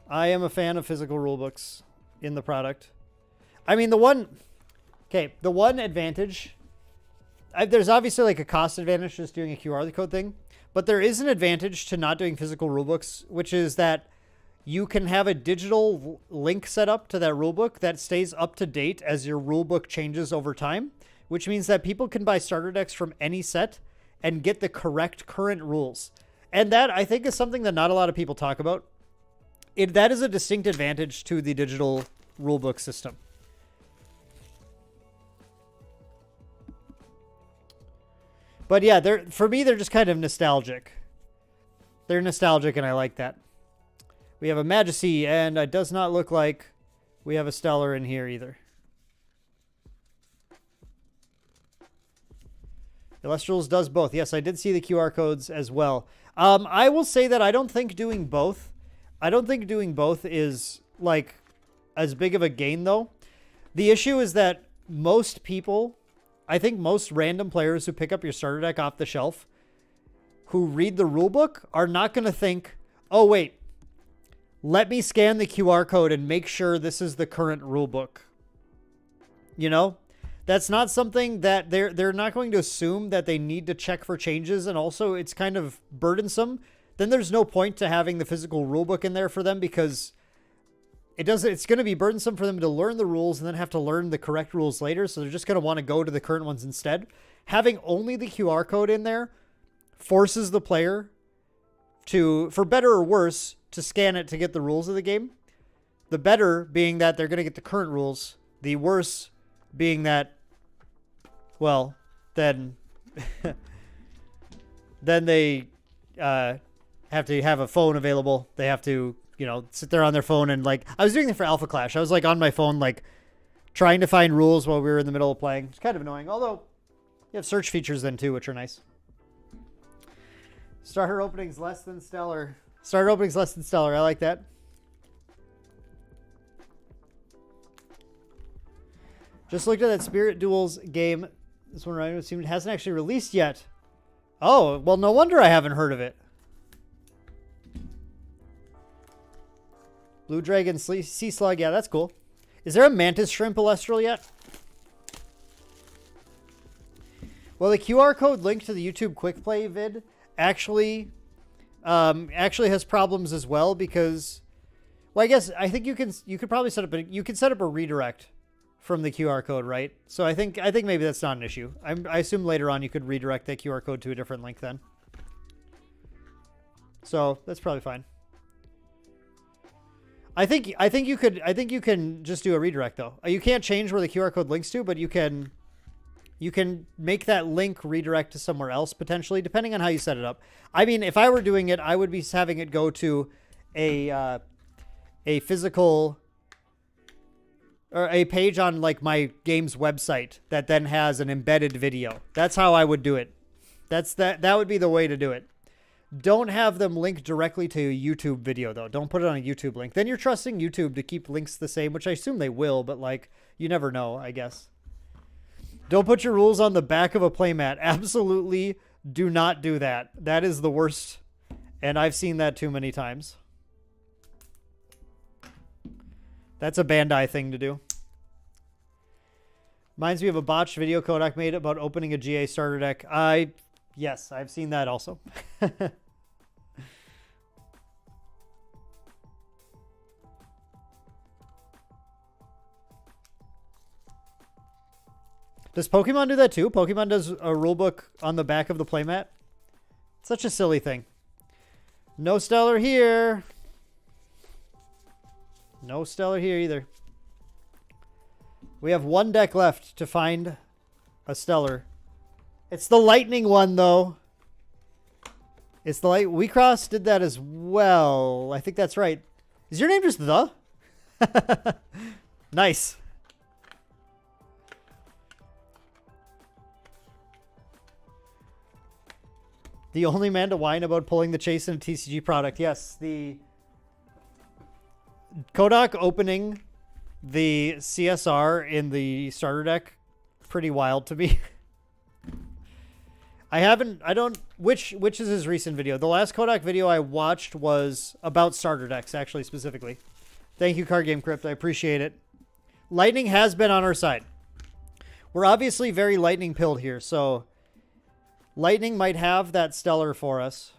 I am a fan of physical rulebooks in the product. I mean, the one advantage, there's obviously like a cost advantage just doing a QR code thing, but there is an advantage to not doing physical rulebooks, which is that you can have a digital link set up to that rulebook that stays up to date as your rulebook changes over time, which means that people can buy starter decks from any set and get the correct current rules. And that, I think, is something that not a lot of people talk about. That is a distinct advantage to the digital rulebook system. But yeah, for me, they're just kind of nostalgic. They're nostalgic, and I like that. We have a Majesty, and it does not look like we have a Stellar in here either. Elestrals does both. Yes, I did see the QR codes as well. I will say that I don't think doing both is like as big of a gain, though. The issue is that most people, I think most random players who pick up your starter deck off the shelf who read the rulebook are not going to think, oh, wait, let me scan the QR code and make sure this is the current rulebook. You know? That's not something that they're not going to assume that they need to check for changes, and also it's kind of burdensome. Then there's no point to having the physical rulebook in there for them, because it's going to be burdensome for them to learn the rules and then have to learn the correct rules later, so they're just going to want to go to the current ones instead. Having only the QR code in there forces the player to, for better or worse, to scan it to get the rules of the game. The better being that they're going to get the current rules. The worse being that, well, then they have to have a phone available. They have to, sit there on their phone and like, I was doing it for Alpha Clash. I was like on my phone, like trying to find rules while we were in the middle of playing. It's kind of annoying. Although you have search features then too, which are nice. Starter openings less than stellar. Starter openings less than stellar. I like that. Just looked at that Spirit Duels game. This one right it hasn't actually released yet. Oh, well, no wonder I haven't heard of it. Blue Dragon Sea Slug. Yeah, that's cool. Is there a Mantis Shrimp Elestral yet? Well, the QR code link to the YouTube Quick Play vid actually has problems as well because, well, I think you could probably set up a redirect from the QR code, right? So I think maybe that's not an issue. I assume later on you could redirect that QR code to a different link then. So that's probably fine. I think you can just do a redirect though. You can't change where the QR code links to, but you can make that link redirect to somewhere else potentially, depending on how you set it up. I mean, if I were doing it, I would be having it go to a physical or a page on like my game's website that then has an embedded video. That's how I would do it. That would be the way to do it. Don't have them link directly to a YouTube video though. Don't put it on a YouTube link. Then you're trusting YouTube to keep links the same, which I assume they will, but like you never know, I guess. Don't put your rules on the back of a playmat. Absolutely do not do that. That is the worst. And I've seen that too many times. That's a Bandai thing to do. Reminds me of a botched video Kodak made about opening a GA starter deck. Yes, I've seen that also. Does Pokemon do that too? Pokemon does a rulebook on the back of the playmat. Such a silly thing. No Stellar here. No Stellar here either. We have one deck left to find a Stellar. It's the Lightning one, though. It's the WeCross did that as well. I think that's right. Is your name just The? Nice. The only man to whine about pulling the chase in a TCG product. Yes, the Kodak opening the CSR in the starter deck, pretty wild to me. Which is his recent video? The last Kodak video I watched was about starter decks, actually, specifically. Thank you, Card Game Crypt. I appreciate it. Lightning has been on our side. We're obviously very lightning pilled here, so Lightning might have that Stellar for us.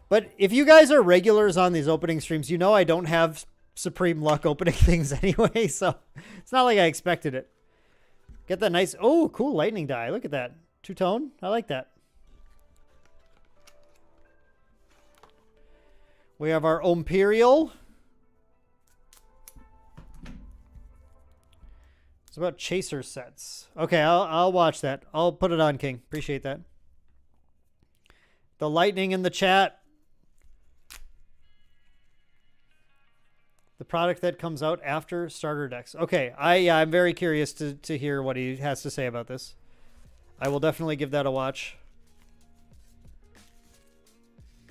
But if you guys are regulars on these opening streams, you know I don't have supreme luck opening things anyway, so it's not like I expected it. Get that nice, oh, cool lightning die. Look at that. Two-tone. I like that. We have our Imperial. It's about chaser sets. Okay, I'll watch that. I'll put it on, King. Appreciate that. The lightning in the chat. The product that comes out after starter decks. Okay, I'm very curious to hear what he has to say about this. I will definitely give that a watch.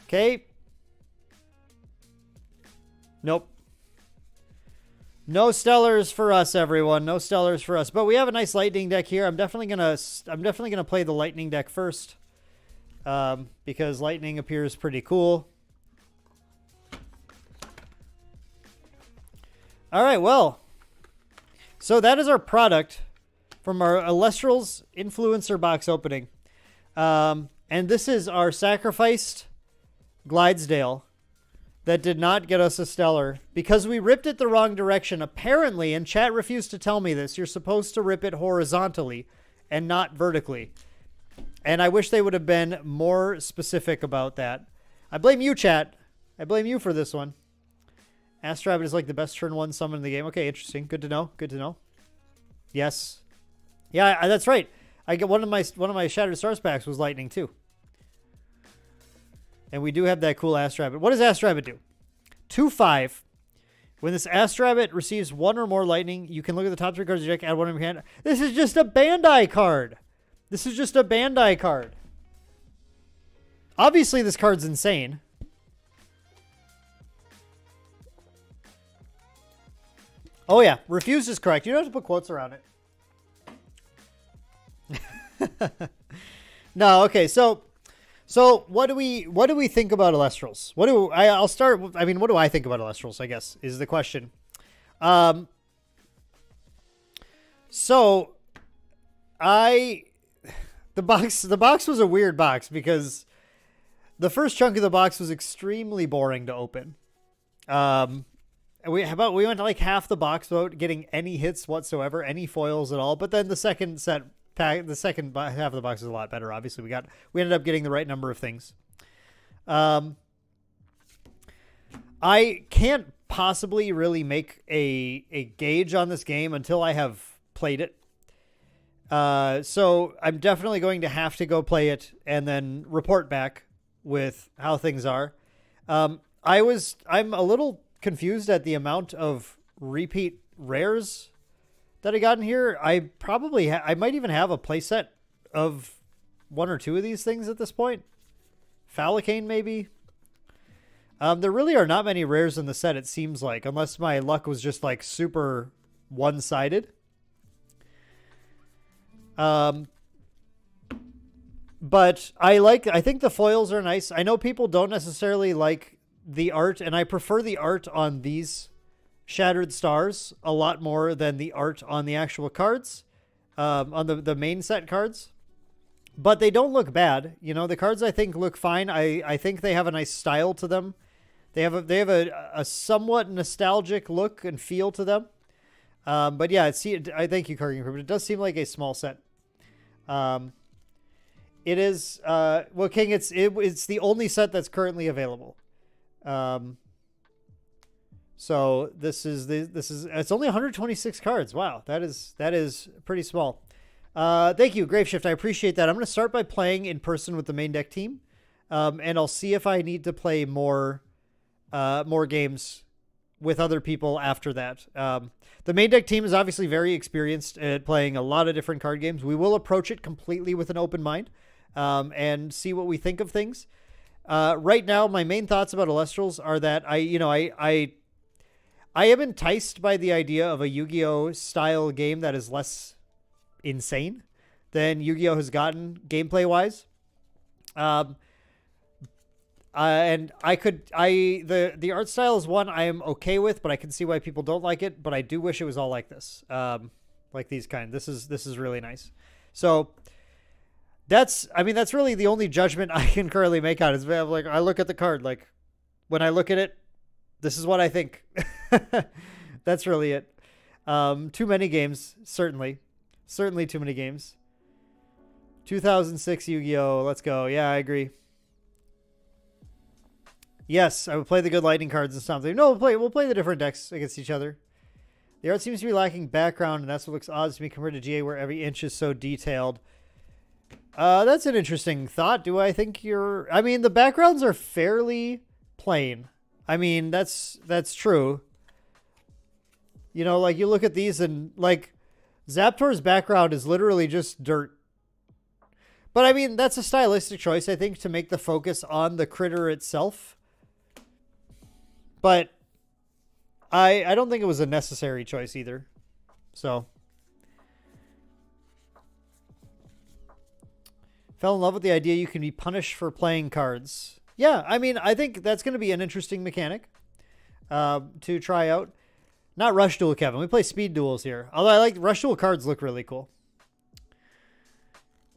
Okay. Nope. No Stellars for us, everyone. No Stellars for us. But we have a nice lightning deck here. I'm definitely gonna play the lightning deck first. Because lightning appears pretty cool. All right, well, so that is our product from our Elestrals Influencer box opening. And this is our sacrificed Glidesdale that did not get us a Stellar because we ripped it the wrong direction. Apparently, and chat refused to tell me this, you're supposed to rip it horizontally and not vertically. And I wish they would have been more specific about that. I blame you, chat. I blame you for this one. Astrabbit is like the best turn 1 summon in the game. Okay, interesting. Good to know. Good to know. Yes. Yeah, that's right. I get one of my Shattered Stars packs was lightning too. And we do have that cool Astrabbit. What does Astrabbit do? 2/5. When this Astrabbit receives 1 or more lightning, you can look at the top 3 cards of your deck, add 1 in your hand. This is just a Bandai card. This is just a Bandai card. Obviously, this card's insane. Oh yeah, refused is correct. You don't have to put quotes around it. No, okay. So what do we think about Elestrals? I'll start. I mean, what do I think about Elestrals? I guess is the question. So the box was a weird box because the first chunk of the box was extremely boring to open. We went to like half the box without getting any hits whatsoever, any foils at all. But then the second half of the box is a lot better. Obviously, we ended up getting the right number of things. I can't possibly really make a gauge on this game until I have played it. So I'm definitely going to have to go play it and then report back with how things are. I'm a little confused at the amount of repeat rares that I got in here. I might even have a playset of one or two of these things at this point. Falicane, maybe. There really are not many rares in the set, it seems like, unless my luck was just like super one-sided. But I think the foils are nice. I know people don't necessarily like the art, and I prefer the art on these Shattered Stars a lot more than the art on the actual cards, on the main set cards. But they don't look bad. You know, the cards I think look fine. I think they have a nice style to them. They have a somewhat nostalgic look and feel to them. But yeah, I thank you, Carging Crew, but it does seem like a small set. It is well, King. It's the only set that's currently available. So this is it's only 126 cards. Wow, that is pretty small. Thank you, Graveshift. I appreciate that. I'm going to start by playing in person with the main deck team, and I'll see if I need to play more games with other people after that. The main deck team is obviously very experienced at playing a lot of different card games. We will approach it completely with an open mind, and see what we think of things. Right now, my main thoughts about Elestrals are that I am enticed by the idea of a Yu-Gi-Oh style game that is less insane than Yu-Gi-Oh has gotten gameplay wise. And the art style is one I am okay with, but I can see why people don't like it. But I do wish it was all like this, like these kind. This is really nice. So that's really the only judgment I can currently make on it. Is like I look at the card, like when I look at it, this is what I think. That's really it. Too many games, certainly too many games. 2006 Yu-Gi-Oh. Let's go. Yeah, I agree. Yes, I would play the good lightning cards and something. No, we'll play the different decks against each other. The art seems to be lacking background, and that's what looks odd to me compared to GA, where every inch is so detailed. That's an interesting thought. Do I think the backgrounds are fairly plain. I mean, that's true. You know, like you look at these and like Zaptor's background is literally just dirt. But I mean, that's a stylistic choice, I think, to make the focus on the critter itself. But I don't think it was a necessary choice either. So fell in love with the idea you can be punished for playing cards. Yeah, I mean, I think that's going to be an interesting mechanic to try out. Not Rush Duel, Kevin. We play Speed Duels here. Although I like Rush Duel cards look really cool.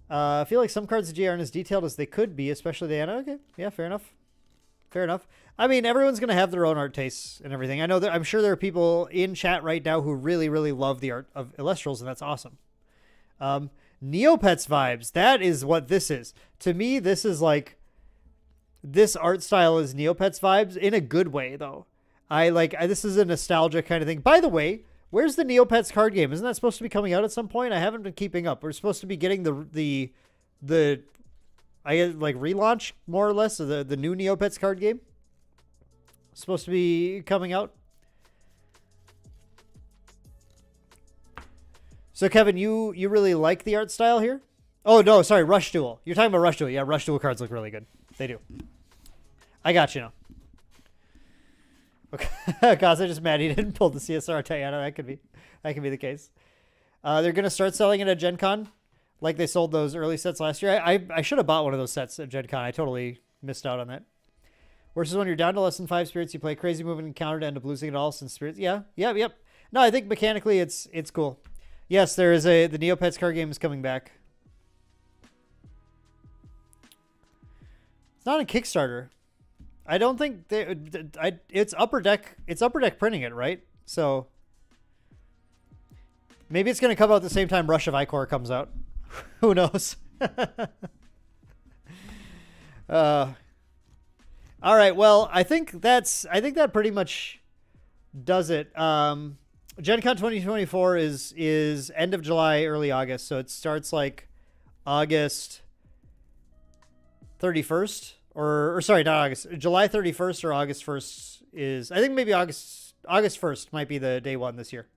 I feel like some cards of G aren't as detailed as they could be, especially the Anna. Okay, yeah, fair enough. Fair enough. I mean, everyone's going to have their own art tastes and everything. I'm sure there are people in chat right now who really, really love the art of Elestrals, and that's awesome. Neopets vibes. That is what this is. To me, this is like... This art style is Neopets vibes in a good way, though. This is a nostalgia kind of thing. By the way, where's the Neopets card game? Isn't that supposed to be coming out at some point? I haven't been keeping up. We're supposed to be getting the relaunch, more or less, of the new Neopets card game. Supposed to be coming out. So, Kevin, you really like the art style here? Oh, no, sorry, Rush Duel. You're talking about Rush Duel. Yeah, Rush Duel cards look really good. They do. I got you now. Okay. Gaza just mad he didn't pull the CSR Diana. That could be the case. They're gonna start selling it at Gen Con, like they sold those early sets last year. I should have bought one of those sets at Gen Con. I totally missed out on that. Versus when you're down to less than 5 spirits, you play crazy moving encounter to end up losing it all since spirits. Yeah, yep. No, I think mechanically it's cool. Yes, there is the Neopets card game is coming back. It's not a Kickstarter. I don't think it's Upper Deck. It's Upper Deck printing it, right? So maybe it's going to come out at the same time Rush of Icor comes out. Who knows? All right. Well, I think that pretty much does it. Gen Con 2024 is end of July, early August. So it starts like August 31st or sorry, not August, July 31st or August 1st is, I think maybe August 1st might be the day one this year.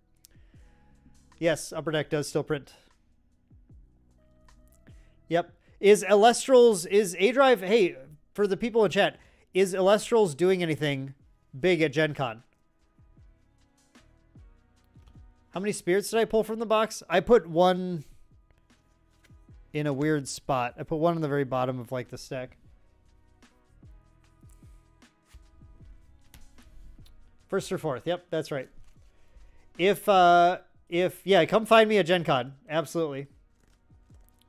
Yes, Upper Deck does still print. Yep. Is Elestrals, is A-Drive, hey, for the people in chat, is Elestrals doing anything big at Gen Con? How many spirits did I pull from the box? I put one in a weird spot. I put one on the very bottom of like the stack. First or fourth. Yep, that's right. If yeah, come find me at Gen Con. Absolutely.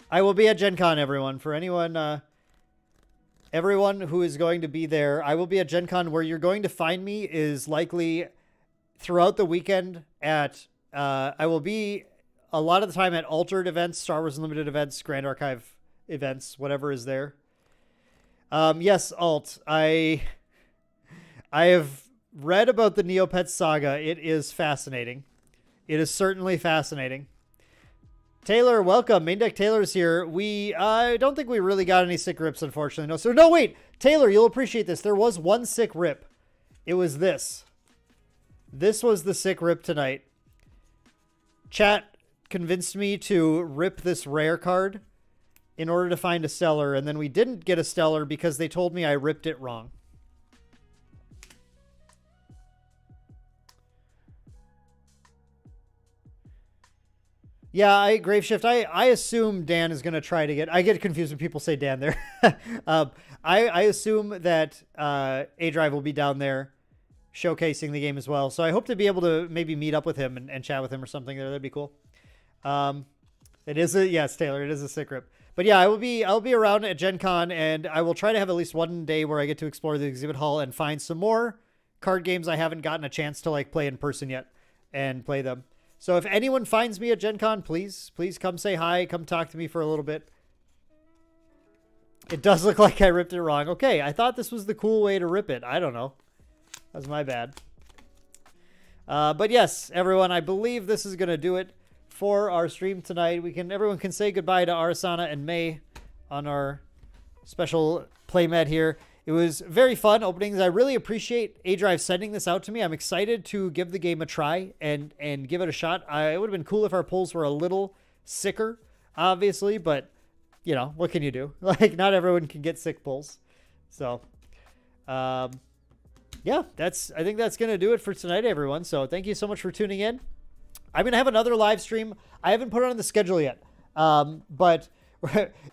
I will be at Gen Con, everyone. For anyone who is going to be there, I will be at Gen Con. Where you're going to find me is likely throughout the weekend at, I will be a lot of the time at Altered events, Star Wars Unlimited events, Grand Archive events, whatever is there. Yes, Alt. I have read about the Neopets saga. It is fascinating. It is certainly fascinating. Taylor, welcome. Main Deck Taylor's here. I don't think we really got any sick rips, unfortunately. No, so no, wait. Taylor, you'll appreciate this. There was one sick rip. It was this. This was the sick rip tonight. Chat convinced me to rip this rare card in order to find a stellar, and then we didn't get a stellar because they told me I ripped it wrong. Yeah, Graveshift, I assume Dan is going to try to get... I get confused when people say Dan there. I assume that A-Drive will be down there showcasing the game as well. So I hope to be able to maybe meet up with him and chat with him or something there. That'd be cool. It is a... Yes, Taylor, it is a sick rip. But yeah, I'll be around at Gen Con, and I will try to have at least one day where I get to explore the exhibit hall and find some more card games I haven't gotten a chance to like play in person yet and play them. So if anyone finds me at Gen Con, please come say hi. Come talk to me for a little bit. It does look like I ripped it wrong. Okay, I thought this was the cool way to rip it. I don't know. That's my bad. But yes, everyone, I believe this is going to do it for our stream tonight. Everyone can say goodbye to Arasana and May on our special playmat here. It was very fun openings. I really appreciate A-Drive sending this out to me. I'm excited to give the game a try and give it a shot. It would have been cool if our pulls were a little sicker, obviously, but, you know, what can you do? Like, not everyone can get sick pulls. So, yeah, I think that's going to do it for tonight, everyone. So thank you so much for tuning in. I'm going to have another live stream. I haven't put it on the schedule yet. But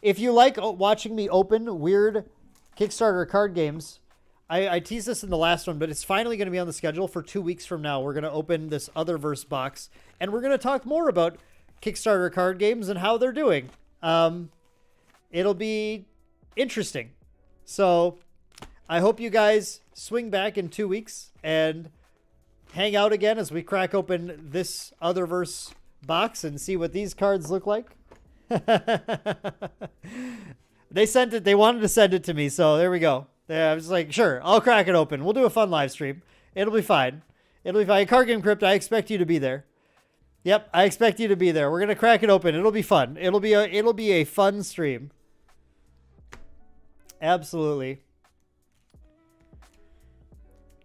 if you like watching me open weird Kickstarter card games, I teased this in the last one, but it's finally going to be on the schedule for 2 weeks from now. We're going to open this Otherverse box, and we're going to talk more about Kickstarter card games and how they're doing. It'll be interesting. So I hope you guys swing back in 2 weeks and hang out again as we crack open this Otherverse box and see what these cards look like. They sent it. They wanted to send it to me, so there we go. I was like, sure, I'll crack it open. We'll do a fun live stream. It'll be fine. It'll be fine. Card Game Crypt, I expect you to be there. Yep, I expect you to be there. We're gonna crack it open. It'll be fun. It'll be a fun stream. Absolutely.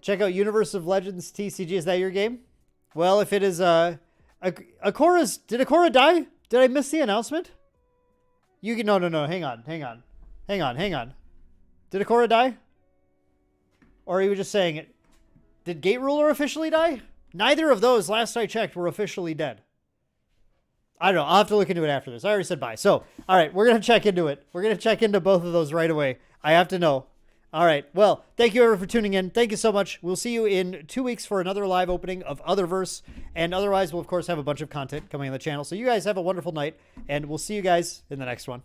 Check out Universe of Legends TCG. Is that your game? Well, if it is Akora's, did Akora die? Did I miss the announcement? No. Hang on. Did Akora die? Or are you just saying it? Did Gate Ruler officially die? Neither of those, last I checked, were officially dead. I don't know. I'll have to look into it after this. I already said bye. So, all right, we're going to check into it. We're going to check into both of those right away. I have to know. All right. Well, thank you everyone for tuning in. Thank you so much. We'll see you in 2 weeks for another live opening of Otherverse. And otherwise, we'll, of course, have a bunch of content coming on the channel. So you guys have a wonderful night, and we'll see you guys in the next one.